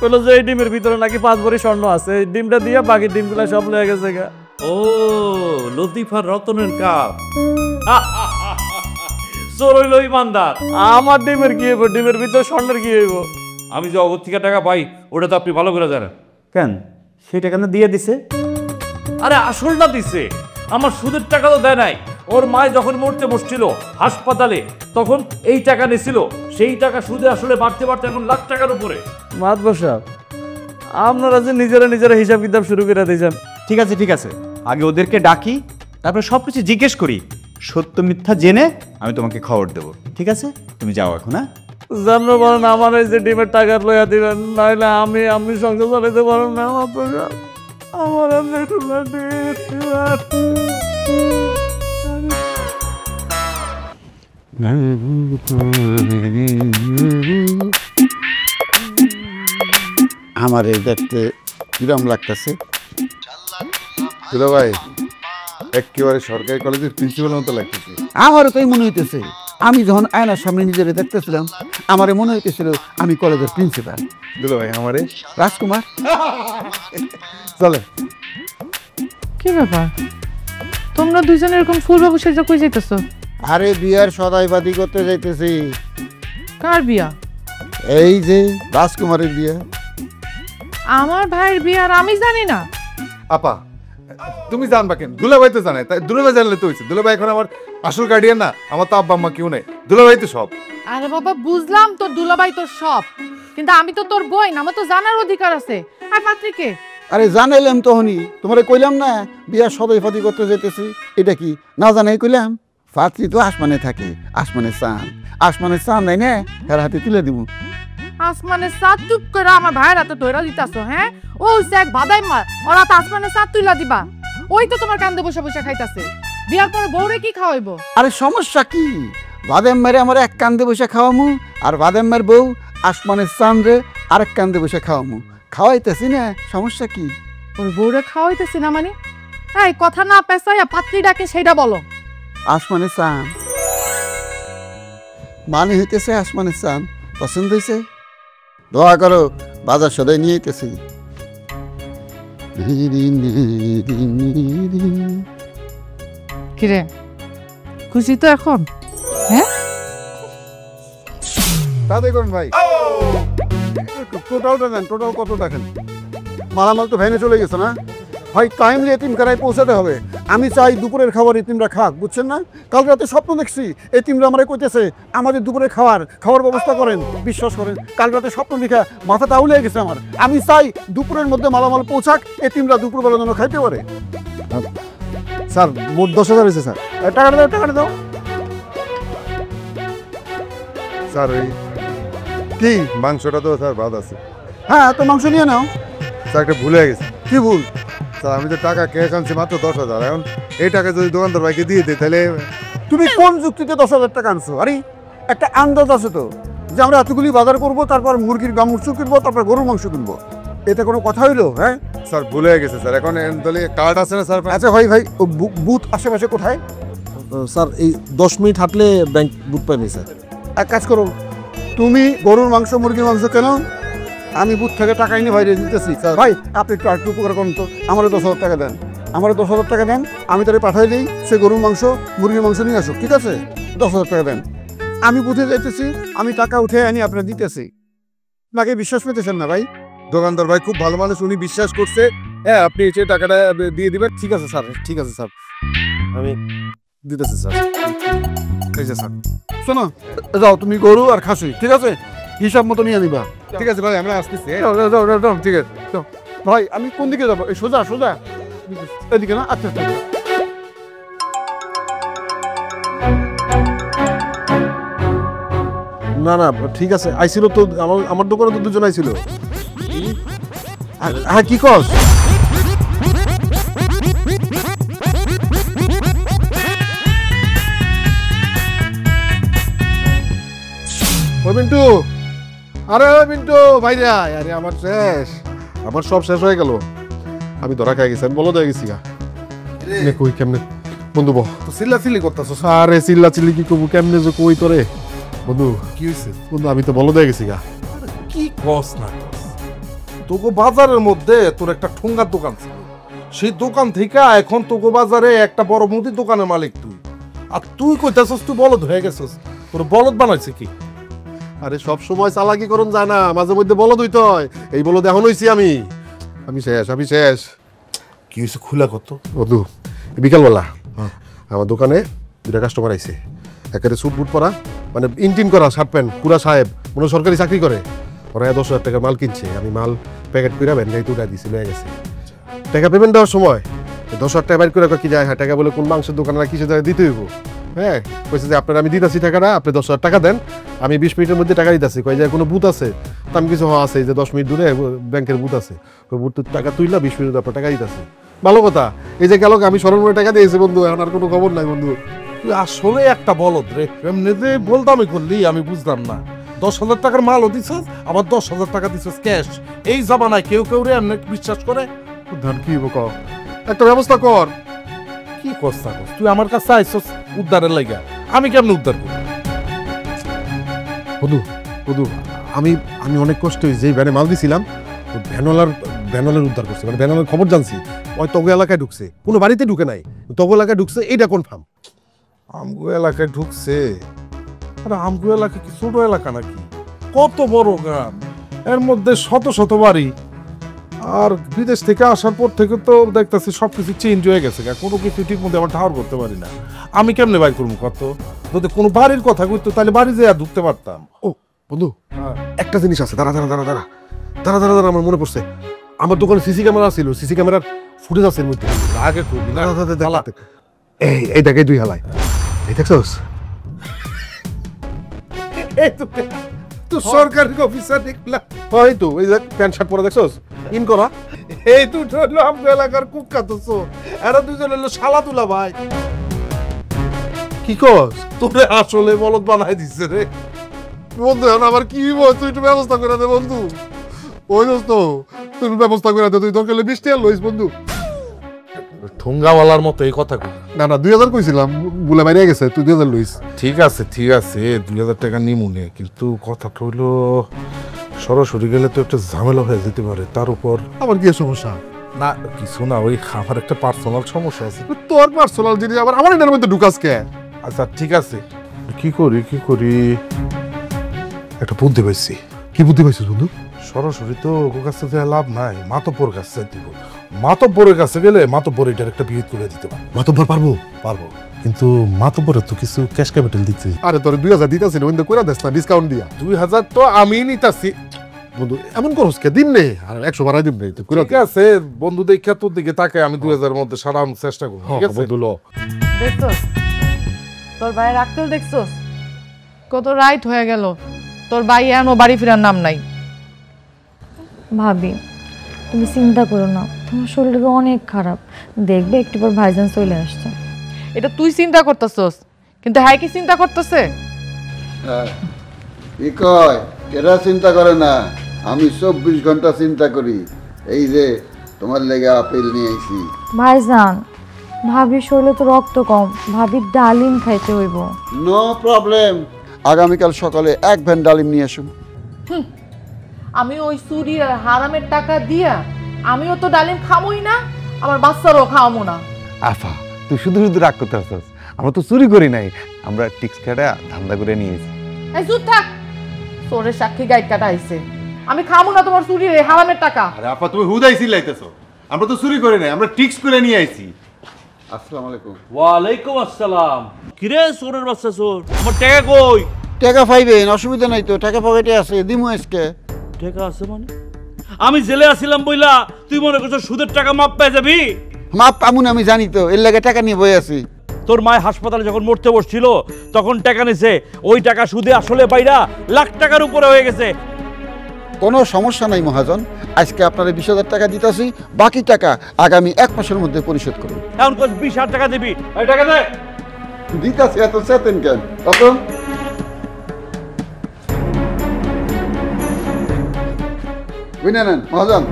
Speaker 3: বললো যে এই ডিমের ভিতরে নাকি 5 ভরি স্বর্ণ আছে, এই ডিমটা দিয়ে বাকি ডিমগুলো সব লয়ে গেছে গা। ও লতিফার রতনের কাপ। চোর হইল ইমানদার। আমার ডিমের কি হইব? ডিমের ভিতরে স্বর্ণের কি হইব? আমি যে অগর থেকে টাকা পাই ওটা তো আপনি ভালো করে জানেন।
Speaker 7: কেন সেই টাকা না দিয়ে দিছে?
Speaker 3: আরে আসলটা দিছে, আমার সুদের টাকা তো দেয় নাই। ওর মায় যখন মরতে বসছিল হাসপাতালে তখন এই টাকা নিছিল, সেই টাকা সুদে আসলে বাড়তে বাড়তে এখন লাখ টাকার উপরে। মাদবা সাহেব, আপনারা যে নিজেরা হিসাব কিতাব শুরু করে দিয়েছেন।
Speaker 7: ঠিক আছে, আগে ওদেরকে ডাকি, তারপরে সব কিছু জিজ্ঞেস করি, সত্য মিথ্যা জেনে আমি তোমাকে খবর দেবো। ঠিক আছে, তুমি যাও এখন। হ্যাঁ
Speaker 3: জানো বলেন আমার এই যে ডিমের টাকা লইয়া দিবেন, নাহলে আমি সংসার চালাইতে পারব না।
Speaker 8: আমার এই দেখতে কিরম লাগতেছে?
Speaker 2: দুলা ভাই একেবারে সরকারি কলেজের প্রিন্সিপাল মতো লাগতেছে।
Speaker 8: আমারও তাই মনে হইতেছে। আমি যখন আয়নার সামনে নিজেরে দেখতেছিলাম আমারে মনে হইতেছিল আমি কলেজের প্রিন্সিপাল।
Speaker 2: দুলা ভাই আমারে
Speaker 8: রাজকুমার।
Speaker 2: চলে।
Speaker 4: কি ব্যাপার, তোমরা দুইজন এরকম ফুল বাবু সেজে কই যাইতেছো?
Speaker 1: আরে বিয়ার সদাইবাদী করতে যাইতেছি।
Speaker 4: কার বিয়া?
Speaker 1: এই যে রাজকুমারের বিয়া।
Speaker 4: আমার ভাইয়ের বিয়া আর আমি জানি না?
Speaker 2: আপা তুমি জানবা কেন? দুলা ভাই তো জানে, তাই দুলা ভাই জানলে তো হয়েছে। দুলা ভাই এখন আমার আসল গার্ডিয়ান না, আমার তো আব্বা আম্মা কেউ নেই, দুলা ভাই তো সব।
Speaker 4: আরে বাবা বুঝলাম তোর দুলাভাই তোর সব, কিন্তু আমি তো তোর বোন, আমার তো জানার অধিকার আছে। আর পাত্রীকে?
Speaker 1: আরে জানাইলাম তখনই, তোমারে কইলাম না বিয়ার সদাইবাদী করতে যাইতেছি। এটা কি না জানাই কইলাম? পাত্রী তো আসমানে থাকে, আসমানের চান নাই না, হের হাতে তুলে দিব।
Speaker 4: আসমানের সাত চুপ করে আমার ভাইয়ের হাতে ধইরা দিতাছো? হ্যাঁ ও হইছে এক বাদাই মার, ওরা তো আসমানের সাত তুইলা দিবা। ওই তো তোমার কান্দে বসে বসে খাইতাছে। বিয়ার পরে বউরে কি খাওয়াইবো?
Speaker 1: আরে সমস্যা কি? বাদাম মেরে আমার এক কান্দে বসে খাওয়ামু, আর বাদাম মের বউ আসমানের চান রে আরেক কান্দে বসে খাওয়ামু। খাওয়াইতেছি না, সমস্যা কি?
Speaker 4: ওর বউরে খাওয়াইতেছি না মানে? এই কথা না পেছাইয়া পাত্রী ডাকে সেইটা বলো।
Speaker 1: আসমানের চান মানে হইতেছে আসমানের চান। পছন্দ হয়েছে? দোয়া করো, বাজার সদাই নিয়ে আইতেছি।
Speaker 4: কিরে খুশি তো এখন? হ্যাঁ
Speaker 1: তাড়াতাড়ি করুন ভাই। টোটালটা দেন, টোটাল কত দেখেন? মালামাল তো ভ্যানে চলে গেছে না ভাই, টাইমলি এতিমখানায় পৌঁছাতে হবে। আমি চাই দুপুরের খাবার এতিমরা খাক, বুঝছেন না? কাল রাতে স্বপ্ন দেখছি এতিমরা আমারে কইতেছে আমাদের দুপুরে খাওয়ার ব্যবস্থা করেন। বিশ্বাস করেন কাল রাতে স্বপ্ন দেখা মাথাটা উলে গেছে আমার। আমি চাই দুপুরের মধ্যে মালামাল পৌঁছাক, এতিমরা দুপুরবেলা যেন খাইতে পারে। স্যার মোট 10,000 হয়েছে স্যার। টাকাটা দাও
Speaker 2: স্যার ওই কি মাংসটা তো স্যার ভাত আছে।
Speaker 1: হ্যাঁ তো মাংস নিয়ে নাও।
Speaker 2: স্যার একটা ভুলে গেছে।
Speaker 1: কি ভুল?
Speaker 2: স্যার আমি তো টাকা ক্যাশ আনছি মাত্র 10,000, এখন এই টাকা যদি দোকানদার ভাইকে দিয়ে দিই তাহলে।
Speaker 1: তুমি কোন যুক্তিতে 10,000 টাকা আনছো? আরে একটা আন্দাজ আছে তো যে আমরা এতগুলি বাজার করবো, তারপর মুরগির মাংস কিনবো, তারপর গরুর মাংস কিনবো। এতে কোনো কথা হইলো? হ্যাঁ
Speaker 2: স্যার ভুলে গেছে স্যার, এখন তাহলে কার্ড আছে না স্যার?
Speaker 1: আচ্ছা ভাই ও বুথ আশেপাশে কোথায়?
Speaker 9: স্যার এই 10 মিনিট হাঁটলে ব্যাংক বুথ পাইনি স্যার।
Speaker 1: এক কাজ করো, তুমি গরুর মাংস মুরগির মাংস কেন, আমি বুথ থেকে টাকা এনে বাইরে দিতেছি। ভাই আপনি একটু আরেকটু উপকার করুন তো, আমারও 10,000 টাকা দেন। আমারও 10,000 টাকা দেন, আমি তাহলে পাঠাই দিই, সে গরুর মাংস মুরগির মাংস নিয়ে আসুক। ঠিক আছে, 10,000 টাকা দেন। আমি বুথে যাইতেছি, আমি টাকা উঠে আনি আপনার দিতেছি। আপনাকে বিশ্বাস পেতেছেন না ভাই?
Speaker 2: দোকানদার ভাই খুব ভালো মানুষ, উনি বিশ্বাস করছে। হ্যাঁ আপনি এসে টাকাটা দিয়ে দিবেন।
Speaker 9: ঠিক আছে স্যার, ঠিক আছে স্যার, আমি দিতেছি স্যার।
Speaker 2: এই যে স্যার।
Speaker 1: শোনো, যাও তুমি গরু আর খাসি, ঠিক আছে? হিসাব মতো নিয়ে নিবা।
Speaker 6: ঠিক আছে ভাই, আমরা আসতেছি।
Speaker 1: যাও, যাও, যাও, যাও, ঠিক আছে যাও। ভাই আমি কোন দিকে যাবো? এই সোজা সোজা এদিকে না? আচ্ছা আচ্ছা।
Speaker 9: না না ঠিক আছে, আইছিল তো আমার দোকানে তো দুজন আইছিল। হ্যাঁ কি কস? ও মিন্টু, আরে মিন্টু ভাইরা, আরে আমার শেষ, আমার সব শেষ হয়ে গেল। আমি ধরা খাই গেছি, আমি বলো দিয়ে গেছি গা। কই কেমনে বন্ধু বহ
Speaker 6: তো চিল্লাচিল্লি করতেছো।
Speaker 9: আরে চিল্লা চিল্লি কি করবো, কেমনে যে কই তোরে বন্ধু।
Speaker 6: কি হয়েছে?
Speaker 9: বন্ধু আমি তো বলো দিয়ে গেছি গা।
Speaker 6: কি কস না কস? তোকে বাজারের মধ্যে তোর একটা ঠোঙ্গার দোকান ছিল, সেই দোকান থেকে এখন তোকে বাজারে একটা বড় মুদির দোকানের মালিক তুই। আর তুই কইতাছস তুই বলদ হয়ে গেছস। তোর বলদ বানাইছে কি?
Speaker 9: আরে সব সময় চালাকি করুন যায় না, মাঝে মধ্যে বলদ হইতে হয়। এই বলদ এখন হইছি আমি শেষ, আমি শেষ।
Speaker 6: কি হয়েছে খুলা কত?
Speaker 9: বন্ধু বিকালবেলা আমার দোকানে দুটা কাস্টমার আইছে, একেবারে স্যুট বুট পরা, মানে ইনটিন করা, শার্ট প্যান্ট, পুরা সাহেব, মনে হয় সরকারি চাকরি করে। ওরা 10,000 টাকার মাল কিনছে, আমি মাল প্যাকেট করে ভ্যান গাড়িতে উঠা দিছি, লয়ে গেছে। টাকা পেমেন্ট দেওয়ার সময় 10,000 টাকা বাইর করে কি যায়, হ্যাঁ টাকা বলে কোন মাংসের দোকানে না কিসে যায় দিতে হইব। হ্যাঁ কইছে যে আপনার আমি দিতেছি টাকাটা, আপনি 10,000 টাকা দেন, আমি 20 মিনিটের মধ্যে টাকা দিতেছি। কই যায় কোনো বুথ আছে? তো আমি কিছু আছে যে 10 মিনিট দূরে ব্যাংকের বুথ আছে, ওই বুথ টাকা তুইলা 20 মিনিট আপনার টাকা দিতেছি। ভালো কথা, এই যে গেল আমি স্মরণ করে টাকা দিয়েছি বন্ধু, এখন আর কোনো খবর নাই বন্ধু।
Speaker 6: তুই আসলে একটা বলদ রে, এমনি যে বলদামি করলি আমি বুঝলাম না। 10,000 টাকার মালও দিছস, আবার 10,000 টাকা দিছস ক্যাশ। এই জামানায় কেউ কেউ রে এমনি বিশ্বাস করে?
Speaker 9: ধান কি হইব কর, একটা ব্যবস্থা কর।
Speaker 6: কি কস্তা কস? তুই আমার কাছে আইছস উদ্ধারের লাগা, আমি কেমন উদ্ধার করব?
Speaker 9: বন্ধু বন্ধু আমি আমি অনেক কষ্ট হয়েছি, যেই ভ্যানে মাল দিছিলাম ভ্যানওয়ালার উদ্ধার করছে, মানে ভ্যানওয়ালার খবর জানছি, ওই তগু এলাকায় ঢুকছে, কোনো বাড়িতে ঢুকে নাই, তগু এলাকায় ঢুকছে, এইটা কনফার্ম।
Speaker 6: আমগো এলাকায় ঢুকছে? আরে আমগো এলাকা কি ছোট এলাকা নাকি? কত বড় গ্রাম, এর মধ্যে শত শত বাড়ি। আর বিদেশ থেকে আসার পর থেকে তো দেখতেছি সবকিছু চেঞ্জ হয়ে গেছে, কোনো কিছু ঠিক মতো আমার ঠাওর করতে পারি না। আমি কেমনে বাইর করবো কত? যদি কোনো বাড়ির কথা কইতো তাহলে বাড়ি যেয়ে ঢুকতে পারতাম।
Speaker 9: ও বন্ধু একটা জিনিস আছে, দাঁড়া দাঁড়া দাঁড়া দাঁড়া দাঁড়া দাঁড়া দাঁড়া আমার মনে পড়ছে, আমার দোকানে সিসি ক্যামেরা ছিল, সিসি ক্যামেরার ফুটেজ আছে এর মধ্যে।
Speaker 6: আগে করবি না?
Speaker 9: এই দেখ, এই দুই হালাই, এই দেখছস?
Speaker 6: এই তো সরকারি অফিসার দেখলাম।
Speaker 9: হয় তো, এই দেখ প্যান্ট শার্ট পরা, দেখছস ইন করা।
Speaker 6: এই দুটো হলো আমগো এলাকার কুখ্যাত চোর, এরা দুজন হলো শালা তুলা ভাই।
Speaker 9: কি কস?
Speaker 6: তোরে আসলে বলদ বানাই দিছে রে
Speaker 9: বন্ধু। এখন আবার কি হইব? তুই একটু ব্যবস্থা করে দে বন্ধু। ওই দোস্ত তুই ব্যবস্থা করে দে, তুই দরকার হলে 20 টাকা লইস বন্ধু।
Speaker 6: ঠোঙ্গাওয়ালার মতো এই কথা কই
Speaker 9: না না 2000 কইছিলাম, বুলে বাইরে গেছে, তুই 2000 লইস।
Speaker 6: ঠিক আছে 2000 টাকা নিমুনে, কিন্তু কথাটা হইলো সরাসরি গেলে তো একটা ঝামেলা হয়ে যেতে পারে। তার উপর
Speaker 9: আমার কি সমস্যা?
Speaker 6: না কিছু না, ওই আমার একটা পার্সোনাল সমস্যা আছে।
Speaker 9: তোর পার্সোনাল জিনিস আবার আমার এটার মধ্যে ঢুকাস কে?
Speaker 6: আচ্ছা ঠিক আছে, কি করি একটা বুদ্ধি পাইছি।
Speaker 9: কি বুদ্ধি পাইছিস বন্ধু?
Speaker 6: সরাসরি তো ওর কাছে যাওয়া লাভ নাই, মাতব্বর কাছে দিব। মাতব্বরের কাছে গেলে মাতব্বর এটার একটা বিহিত করে দিতে পারে।
Speaker 9: মাতব্বর
Speaker 6: পারবো, কিন্তু মাতব্বরের তো কিছু ক্যাশ ক্যাপিটাল দিতে।
Speaker 9: আরে তোর 2000 দিতাছি না, ওইটা কইরা দেস না ডিসকাউন্ট দিয়া।
Speaker 6: 2000 তো আমি নিতাছি
Speaker 9: বন্ধু, এমন করস কে? দিন নে, আর 100 বাড়াই দিন নে, তুই কইরা
Speaker 6: ঠিক আছে। বন্ধু দেখা তোর দিকে তাকে আমি 2000 এর মধ্যে সারানোর চেষ্টা করব। ঠিক আছে
Speaker 9: বন্ধু ল।
Speaker 4: দেখছস তোর ভাইয়ের আক্কেল, দেখছস কত রাইট হয়ে গেল, তোর ভাই এখনো বাড়ি ফেরার নাম নাই।
Speaker 5: ভাবি তুমি চিন্তা করো না, তোমার শরীর অনেক খারাপ, দেখবে একটু পর ভাইজান চলে আসছে।
Speaker 4: এটা তুই চিন্তা করতেছস, কিন্তু হ্যাঁ কি চিন্তা করতেছে?
Speaker 10: কি কয়? কেরা চিন্তা করে না? আমি 24 ঘন্টা চিন্তা করি। এই যে তোমার লেগে আপেল নিয়ে আইছি।
Speaker 5: ভাইজান ভাবির শরীরে তো রক্ত কম, ভাবির ডালিম খাইতে হইব।
Speaker 10: নো প্রবলেম, আগামীকাল সকালে 1 ভ্যান ডালিম নিয়ে আসুন।
Speaker 4: আমি ওই চুরি আর হারামের টাকা দিয়া আমিও তো ডালিম খামোই না, আমার বাচ্চারও খাওয়ামো না।
Speaker 2: আফা তুই শুধু শুধু রাগ করতে আসছিস, আমরা তো চুরি করি নাই, আমরা টিক্স কাটা ধান্দা করে নিয়েছি।
Speaker 4: এই চুপ থাক, চোরের সাক্ষী গাইড কাটা আইছে। আমি খামো না তোমার চুরি হারামের টাকা।
Speaker 7: আরে আপা তুমি হুদাই চিল্লাইতেছো, আমরা তো চুরি করি নাই, আমরা টিক্স করে নিয়ে আইছি।
Speaker 10: আসসালামু আলাইকুম।
Speaker 3: ওয়ালাইকুম আসসালাম। কিরে চোরের বাচ্চা চোর, আমার টাকা কই?
Speaker 10: টাকা পাইবেন, অসুবিধা নাই তো, টাকা পকেটে আছে, দিমু আজকে।
Speaker 3: টাকা আছে মানে? আমি জেলে আসিলাম বইলা তুই মনে করছো সুদের টাকা মাপ পেয়ে যাবি?
Speaker 10: মাপ পামুন আমি জানি তো, এর লাগে টাকা নিয়ে বই আছি।
Speaker 3: তোর মায় হাসপাতালে যখন মরতে বসছিল তখন টাকা নিছে, ওই টাকা সুদে আসলে বাইরা লাখ টাকার উপরে হয়ে গেছে।
Speaker 10: কোনো সমস্যা নাই মহাজন, আজকে আপনারা 20,000 টাকা দিতেছি, বাকি টাকা আগামী 1 মাসের মধ্যে পরিশোধ করুন।
Speaker 3: এখন 20,000 টাকা দিবি, এই টাকা দে।
Speaker 10: দিতেছি, এত চেতেন কেন? তখন বুঝে নেন মহাজন।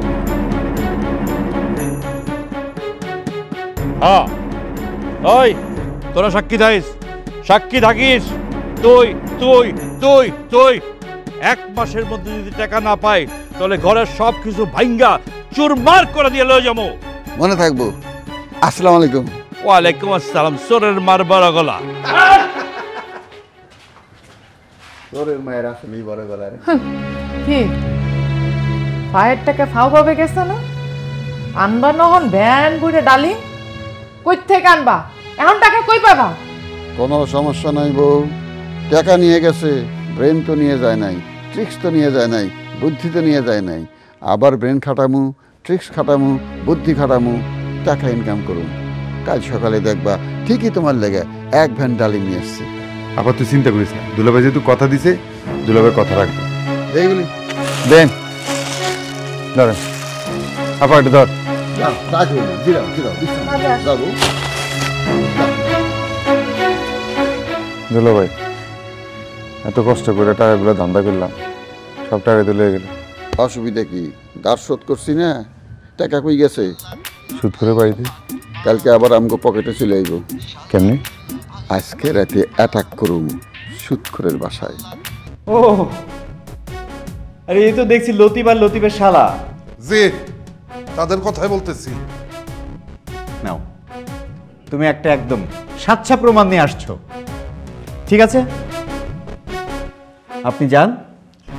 Speaker 3: হ্যাঁ ওই তোরা সাক্ষী থাকিস, সাক্ষী থাকিস। তুই তুই তুই তুই 1 মাসের মধ্যে যদি টাকা না পাই তাহলে ঘরের সব কিছু ভাঙ্গা চুরমার করে দিয়ে লয়ে যাবো।
Speaker 10: মনে থাকবো। আসসালামু আলাইকুম।
Speaker 3: ওয়ালাইকুম আসসালাম। সোরের মার বড় গলা।
Speaker 10: তোরের মায়ের আসলেই বড় গলা রে।
Speaker 4: কি পায়ের টাকা ফাও পাবে গেছে না? আনবা নহন ভ্যান ঘুরে ডালি, কই থেকে আনবা? এখন টাকা কই পাবা?
Speaker 10: কোনো সমস্যা নাই বউ, টাকা নিয়ে গেছে, ব্রেন তো নিয়ে যায় নাই, ট্রিক্স তো নিয়ে যায় নাই, বুদ্ধি তো নিয়ে যায় নাই। আবার ব্রেন খাটামু, ট্রিক্স খাটামু, বুদ্ধি খাটামু, টাকা ইনকাম করুন। কাল সকালে দেখবা ঠিকই তোমার লেগে 1 ভ্যান ডালিম নিয়ে এসছে।
Speaker 2: আবার তুই চিন্তা করিস না, দুলাভাই যেহেতু কথা দিছে, দুলাভাই কথা রাখবে।
Speaker 10: এইগুলি
Speaker 2: দেন ধরেন, আপা এটা ধর। দুলাভাই এত কষ্ট করে টাকাগুলো ধান্দা করলাম, সব টাকা তো লেগে গেল।
Speaker 10: অসুবিধা কি? দাঁড় শোধ করছি না, টাকা কই গেছে?
Speaker 2: সুদ করে বাড়িতে
Speaker 10: কালকে আবার আমগো পকেটে চলে আইব।
Speaker 2: কেমনি?
Speaker 10: আজকে রাতে অ্যাটাক করুম সুৎখরের বাসায়।
Speaker 7: ও আরে এই তো দেখছি লতিফ আর লতিফের শালা।
Speaker 6: যে তাদের কথাই বলতেছি।
Speaker 7: নাও তুমি একটা একদম সাচ্চা প্রমাণ নিয়ে আসছো, ঠিক আছে? আপনি যান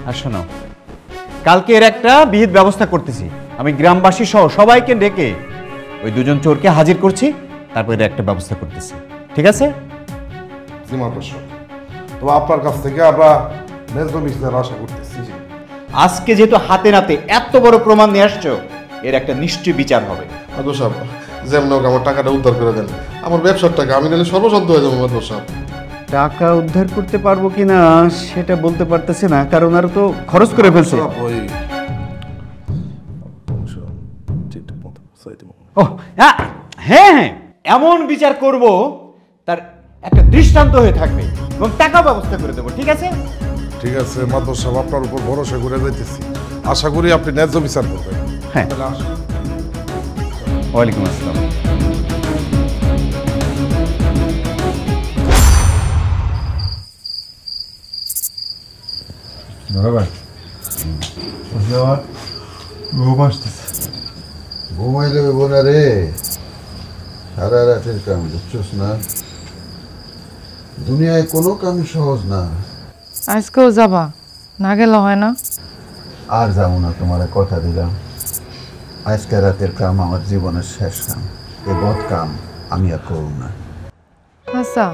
Speaker 7: আর শোনাও, কালকে এর একটা বিহিত ব্যবস্থা করতেছি আমি, গ্রামবাসী সহ সবাইকে ডেকে ওই 2জন চোরকে হাজির করছি, তারপর এর একটা ব্যবস্থা করতেছি, ঠিক আছে?
Speaker 6: তো আপনার কাছ থেকে আমরা ন্যায্য বিচার আশা করতেছি।
Speaker 7: আজকে যেহেতু হাতে নাতে এত বড় প্রমাণ নিয়ে আসছো, এর একটা নিশ্চয় বিচার হবে।
Speaker 9: আদর সাহেব, যেমন হোক আমার টাকাটা উদ্ধার করে দেন, আমার ব্যবসার টাকা, আমি নাহলে সর্বশান্ত হয়ে যাবো। আদর সাহেব,
Speaker 7: টাকা উদ্ধার করতে পারবো কিনা সেটা বলতে পারতেছে না, কারণ আর তো খরচ করে ফেলছে। ও হ্যাঁ হ্যাঁ, এমন বিচার করব তার একটা দৃষ্টান্ত হয়ে থাকবে এবং টাকা ব্যবস্থা করে দেবো, ঠিক আছে?
Speaker 6: ঠিক আছে মাদর সাহেব, আপনার উপর ভরসা করে যাইতেছি, আশা করি আপনি ন্যায্য বিচার করবেন।
Speaker 7: হ্যাঁ, ওয়ালাইকুম আসসালাম।
Speaker 10: ঘুমাইলে বোনা রে, সারা রাতের কাম, বুঝছস না? দুনিয়ায় কোনো কাম সহজ না।
Speaker 4: আজকেও যাবা? না গেলে হয় না?
Speaker 10: আর যাবো না, তোমার কথা দিলাম। আজকে রাতের কাম আমার জীবনের শেষ কাম, এ বদ কাম আমি আর করব না।
Speaker 4: আচ্ছা,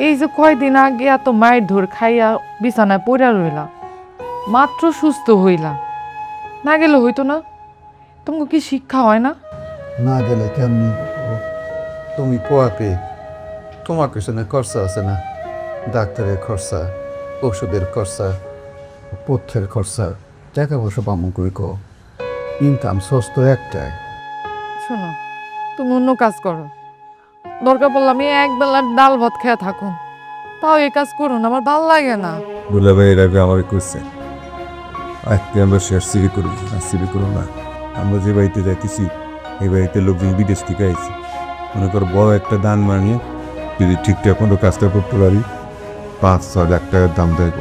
Speaker 4: এই যে কয়দিন আগে এত মায়ের ধর খাইয়া বিছানায় পড়া রইলা, মাত্র সুস্থ হইলা, না গেলে হইতো না? তোমাকে কি শিক্ষা হয় না?
Speaker 10: না গেলে কেমনি? তুমি পোয়াপে, তোমার পেছনে খরচা আছে না? ডাক্তারের খরচা, ওষুধের খরচা, পথ্যের খরচা, টাকা পয়সা পামো কই কো? ইনকাম সোর্স তো একটাই।
Speaker 4: শোনো, তুমি অন্য কাজ করো, দরকার পড়লে আমি একবেলার ডাল ভাত খেয়ে থাকুন, তাও এই কাজ করো না, আমার ভালো লাগে না।
Speaker 2: দুলাভাই এর আগে আমাকে কইছে আজকে আমরা শেয়ার সিবি করব না, সিবি করব না। আমরা যে বাড়িতে যাইতেছি এই বাড়িতে লোকজন বিদেশ থেকে আইছে, মনে করো বড় একটা দান মানিয়ে যদি ঠিকঠাক মতো কাজটা করতে পারি 5-6 লাখ টাকার দাম দেব।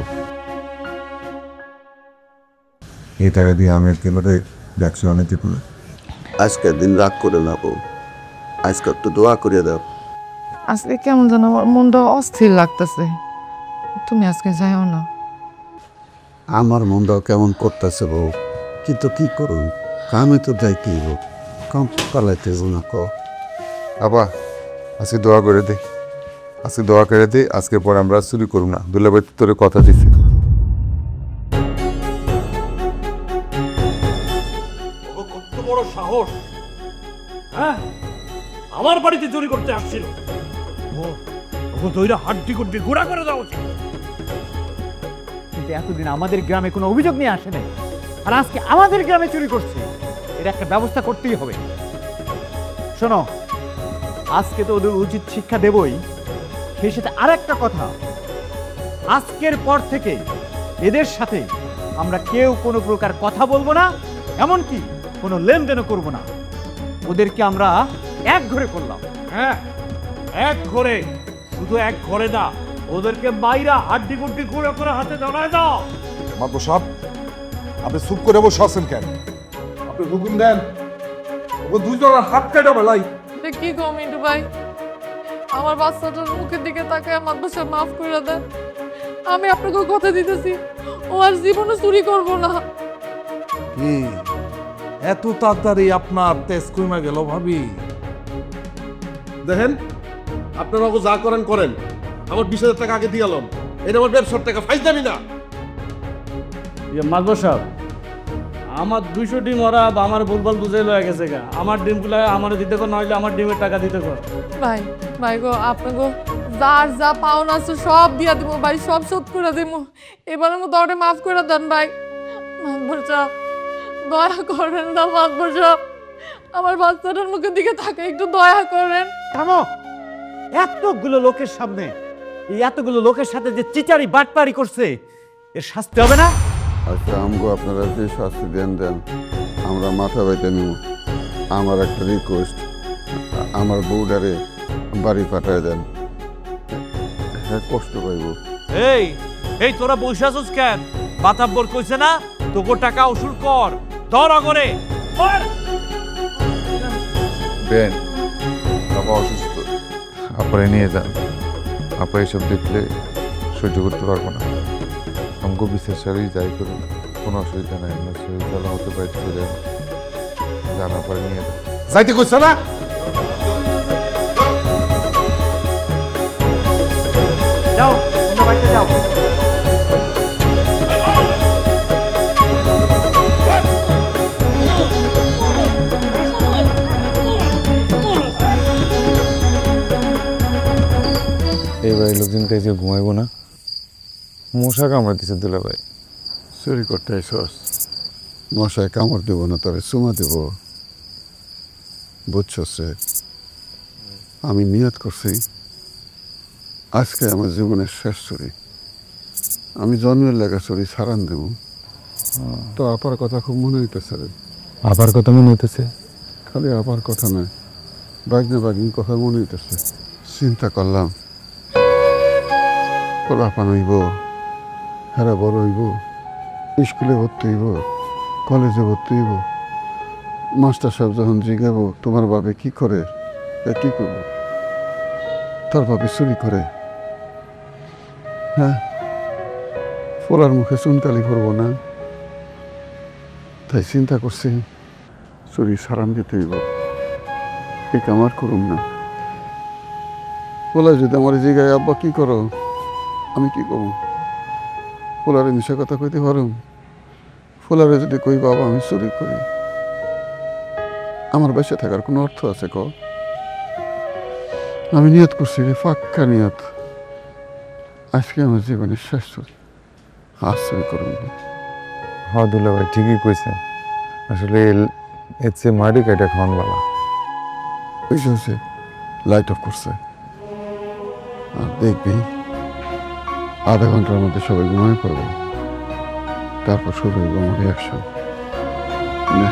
Speaker 2: এই টাকা দিয়ে আমি একেবারে ব্যবসা অনেকে করবো।
Speaker 10: আজকের দিন রাগ করে না বউ, আজকে একটু দোয়া করে দাও।
Speaker 4: আজকে কেমন যেন আমার মনটা অস্থির লাগতেছে, তুমি আজকে যাও না।
Speaker 10: আমার মনটাও কেমন করতেছে বউ, কিন্তু কি করুন, কামে তো যাইতেই হোক, কাম পালাইতে না কো।
Speaker 2: আপা আজকে দোয়া করে দে, আজকে দোয়া করে দে, আজকে পর আমরা চুরি করব না। দুলাভাই তোর কথা দিছি।
Speaker 3: কত বড় সাহস, হ্যাঁ, আমার বাড়িতে চুরি করতে আসছিল। ও দইরা হাড্ডি কুড্ডি গুঁড়া করে দেওয়া উচিত।
Speaker 11: কিন্তু এতদিন আমাদের গ্রামে কোনো অভিযোগ নিয়ে আসে নাই, আর আজকে আমাদের গ্রামে চুরি করছে, এর একটা ব্যবস্থা করতেই হবে। শোনো, আজকে তো ওদের উচিত শিক্ষা দেবই, সেই সাথে আর একটা কথা, আজকের পর থেকে এদের সাথে আমরা কেউ কোনো প্রকার কথা বলবো না, এমনকি কোনো লেনদেনও করবো না। ওদেরকে আমরা এক ঘরে করলাম।
Speaker 3: হ্যাঁ, এক ঘরে, শুধু এক ঘরে না, ওদেরকে মাইরা হাড্ডি কুড্ডি গুঁড়া করে হাতে ধরায় দাও।
Speaker 6: মাত্র সাহেব, আপনি চুপ করে বসে আছেন কেন? আপনি হুকুম দেন, ও দুইজনের হাত কেটে বেলাই।
Speaker 4: কি গো মিন্টু ভাই, আমার বাচ্চাটার মুখের দিকে তাকায় আমার বাসা মাফ করে দেন। আমি আপনাকে কথা দিতেছি, ও আর জীবনে চুরি করব না।
Speaker 6: কি এত তাড়াতাড়ি আপনার তেজ কমে গেল ভাবি? দেখেন, আপনারা যা করেন করেন, আমার 20,000 টাকা আগে দিয়ে এলাম, এটা আমার ব্যবসার টাকা, ফাইজদানি না।
Speaker 12: মাদবর সাহেব, আমার 200 ডিম ওরা আমার ভুলভাল বুঝে লয়ে গেছে গা। আমার ডিমগুলো আমার দিতে কর, নইলে আমার ডিমের টাকা দিতে কর।
Speaker 4: ভাই ভাই গো, আপনাকে যার যা পাওনা আছে সব দিয়া দিব ভাই, সব শোধ করে দিব। এবারের মতো ওটা মাফ করে দেন ভাই। মাদবর সাহেব, দয়া করেন না মাদবর সাহেব, আমার বাচ্চাটার মুখের দিকে তাকে একটু দয়া করেন।
Speaker 11: থামো, এতগুলো লোকের সামনে, এই এতগুলো লোকের সাথে যে চিচারি বাটপারি করছে, এর শাস্তি হবে না?
Speaker 10: আচ্ছা, আমগো আপনারা যে শাস্তি দেন আমরা মাথা বাইতে নিব। আমার একটা রিকোয়েস্ট, আমার বউডারে বাড়ি পাঠায় দেন, হ্যাঁ কষ্ট পাইব।
Speaker 3: এই এই তোরা বসে আছিস কেন? মাতাব্বর কইছে না তোকে টাকা উসুল কর, ধর করে।
Speaker 2: বেন, বাবা অসুস্থ, আপনারা নিয়ে যান। আপা এসব দেখলে সহ্য করতে পারবো না। আমাকে বিশেষ সারেই যাই করুন, কোনো অসুবিধা নাই। আপনার শরীর জ্বালা হতে পারে, চলে জানা পরে নিয়ে যান।
Speaker 6: যাইতে কইছ না?
Speaker 11: যাও, অন্য বাড়িতে যাও।
Speaker 2: এই বাড়ির লোকজন কাছে ঘুমাইবো না, মশা কামড় দিছে দুলাভাই।
Speaker 10: চুরি করতে আইসস, মশায় কামড় দেবো না, তবে চুমা দেব, বুঝছস? আমি নিয়ত করছি আজকে আমার জীবনের শেষ চুরি। আমি জন্মের লেখা চুরি ছাড়ান দেব। তো আপার কথা খুব মনে হইতেছে রে।
Speaker 2: আবার কথা মনে হইতেছে?
Speaker 10: খালি আপার কথা নয়, বাগনা বাগনির কথা মনে হইতেছে। চিন্তা করলাম, পোলাপান হইব, হেরা বড় হইব, স্কুলে ভর্তি হইব, কলেজে ভর্তি হইব। মাস্টার সাহেব যখন জিজ্ঞাব তোমার বাপে কি করে, কি করব, তার বাপে চুরি করে। হ্যাঁ, পোলার মুখে চুনকালি করব না, তাই চিন্তা করছি চুরি সারান দিতে হইব। এই কামার করুম না। পোলা যদি আমার জিগায় আব্বা কি করো, আমি কি করব? পোলারে মিশা কথা কইতে পারুম? পোলারে যদি কই বাবা আমি চুরি করি, আমার বেঁচে থাকার কোনো অর্থ আছে ক? আমি নিয়ত করছি রে, পাক্কা নিয়ত, আজকে আমার জীবনের শেষ চুরি, আজ চুরি করুন।
Speaker 2: হ্যাঁ দুলাভাই ঠিকই কইছেন, আসলে এর চেয়ে মাটি কাটা খাওয়ান বালা।
Speaker 10: হয়েছে লাইট অফ করছে, আর দেখবি আধা ঘন্টার মধ্যে সবাই ঘুমায় পড়বে, তারপর শুরু হইব আমার রিয়াকশন। না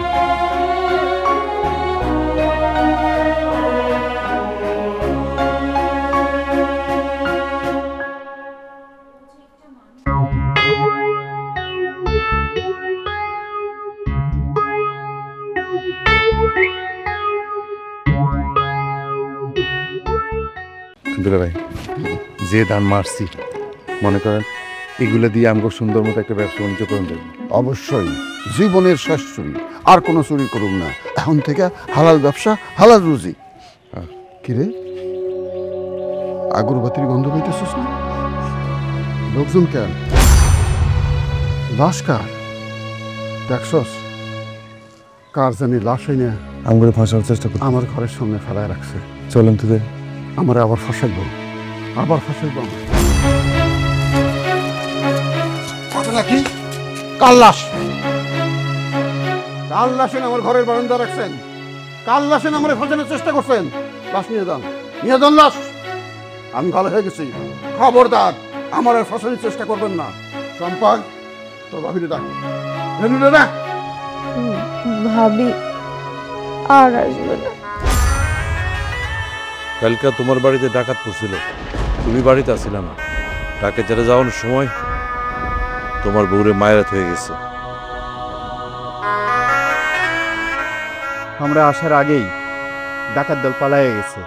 Speaker 2: দুলাভাই, যে ধান মারছি মনে করেন এগুলো দিয়ে আমাকে সুন্দর মতো একটা ব্যবসা বাণিজ্য করে দেবো।
Speaker 10: অবশ্যই জীবনের শেষ চুরি, আর কোনো চুরি করুন না। এখন থেকে হালাল ব্যবসা, হালাল রুজি। কিরে আগরবাতির গন্ধ পাইতেছিস না? লোকজন কেন? লাশ কার? দেখছস কার জানি লাশ হয় না
Speaker 2: আমাকে ফাঁসার চেষ্টা করি।
Speaker 10: আমার ঘরের সামনে ফেলায় রাখছে।
Speaker 2: চলেন তো যাই।
Speaker 10: আমার আবার ফাঁসাইব, আবার ফাঁসাইব। নাকি কাল লাশ, কাল লাশেন আমার ঘরের বারান্দা রাখছেন, কাল লাশেন আমার ফাঁসানোর চেষ্টা করছেন। লাশ নিয়ে যান, নিয়ে যান লাশ। আমি ভালো হয়ে গেছি, খবরদার আমার আর ফাঁসানোর চেষ্টা করবেন না। সম্পাক তোর ভাবিরে ডাক, রেনুরে ডাক।
Speaker 5: ভাবি আর আসবে না।
Speaker 3: কালকে তোমার বাড়িতে ডাকাত পড়ছিল, তুমি বাড়িতে আসছিলে না। ডাকাতেরা যাওয়ানোর সময় তোমার বউরে মায়েরাত হয়ে গেছে।
Speaker 11: আমরা আসার আগেই ডাকাত দল পালায়ে গেছে।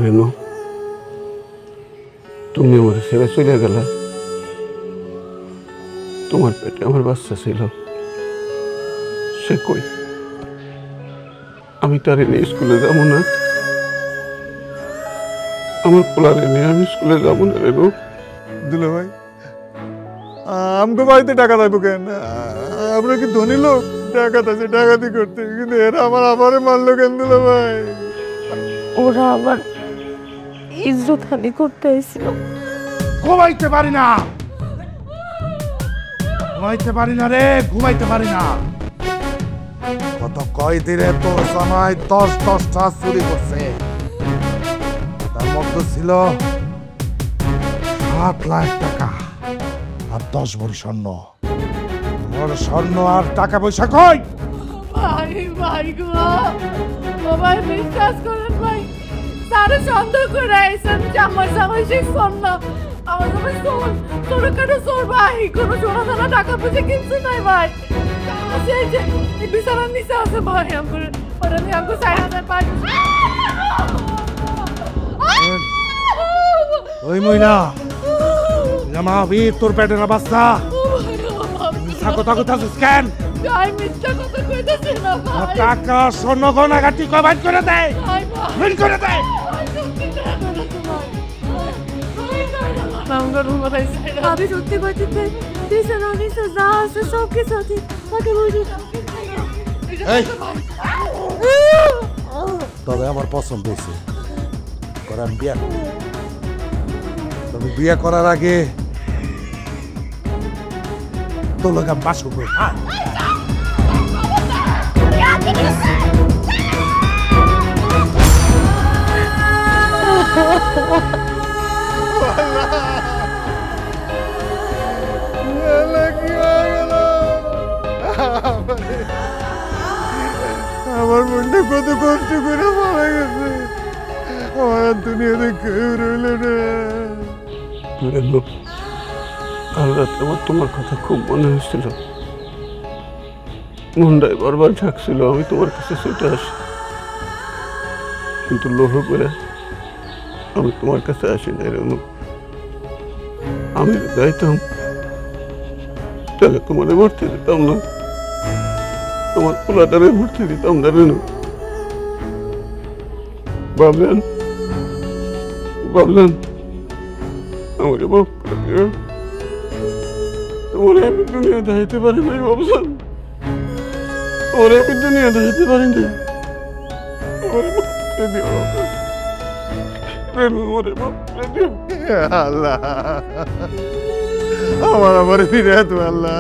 Speaker 10: রেনু, তুমি আমার ছেড়ে চলে গেলে। তোমার পেটে আমার বাচ্চা ছিল, সে কই? আমি তারে নিয়ে স্কুলে যাবো না, আমার পোলারে নিয়ে আমি স্কুলে যাবো না। রেনু,
Speaker 1: দুলা ভাই, আমগো বাড়িতে টাকা দেবো কেন? আমরা কি ধনী লোক? ডাকাত আছে ডাকাতি করতে, কিন্তু এরা আমার আবারে মারলো কেন দুলা ভাই?
Speaker 5: ওরা আবার ইজ্জত হানি করতে এসেছিল।
Speaker 6: ঘুমাইতে পারি না, ঘুমাইতে পারি না রে, ঘুমাইতে পারি না। গত কয়দিনে তোর জামাই 10-10টা চুরি করছে, তার মধ্যে ছিল 7 লাখ টাকা আর 10 ভরি স্বর্ণ। তোর স্বর্ণ আর টাকা পয়সা কই?
Speaker 4: ভাই ভাই গো, ও ভাই বিশ্বাস করেন ভাই, তারা সন্দেহ করে আইসেন যে আমার জামাই সেই স্বর্ণ, আমার জামাই ছোটখাটো চোর ভাই, কোনো সোনা দানা টাকা পয়সা কিনছে নাই ভাই। আছে এই যে এই বিছানার নিচে আছে ভাই, আমার ওরা নিয়ে আমাকে 4,000 পাই।
Speaker 6: ওই মহিলা জামাবি তোর পেটের বাচ্চা মিথ্যা কথা কইতাছিস কেন?
Speaker 4: ভাই মিথ্যা কথা কইতাছি না ভাই।
Speaker 6: টাকা স্বর্ণ গয়না গাটি কয় বাইর করে দেয়, বের করে দেয়।
Speaker 5: আমি সত্যি বলতে দিশানো নিচে যা আছে সব কিছু আছে, তাকে বুঝি।
Speaker 6: তবে আমার পছন্দ হয়েছে, করান বিয়া। তবে বিয়ে করার আগে তোর লোক আমি বাস করবো।
Speaker 1: আমার মনটা কত কষ্ট করে মারা গেছে, আমার দুনিয়াতে কেউ রইল না।
Speaker 10: কাল রাতে আমার তোমার কথা খুব মনে হয়েছিল, মনটাই বারবার ঝাঁকছিল আমি তোমার কাছে ছুটে আসি, কিন্তু লোভ করে আমি তোমার কাছে আসি না। রেনু, আমি যাইতাম তাহলে তোমার ভর্তি দিতাম না, তোমার পোলাটারে ভর্তি দিতাম না। রেনু, ভাবলেন আমাকে বাপ তোমার আমি দুনিয়া দেখাইতে পারি নাই। ভাবলাম ওরে আমি দুনিয়া দেখাইতে পারি না।
Speaker 1: আল্লাহ আমার ফিরে তো আল্লাহ,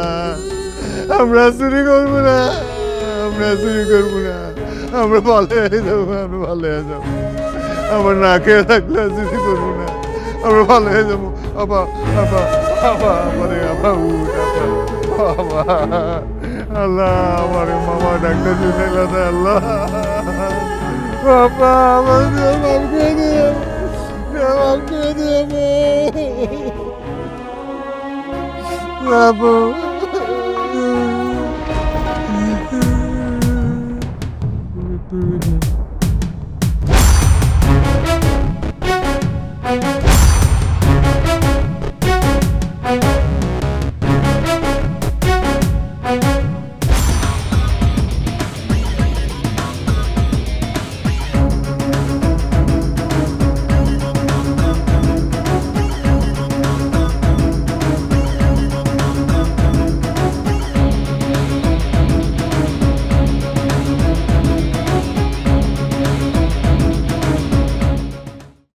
Speaker 1: আমরা চুরি করবো না, আমরা চুরি করবো না, আমরা ভালো হয়ে যাবো, আমরা ভালো হয়ে যাবো। আমার না খেয়ে থাকলে চুরি করবো না, আমরা ভালো হয়ে যাবো। আবার আবার আবার আমার আবার উঠ বাবা, আল্লাহ আমার মামা ডাক্তার শুনে আল্লাহ বাবা আমার মাফ করে দিও, মাফ করে দিও বাবু।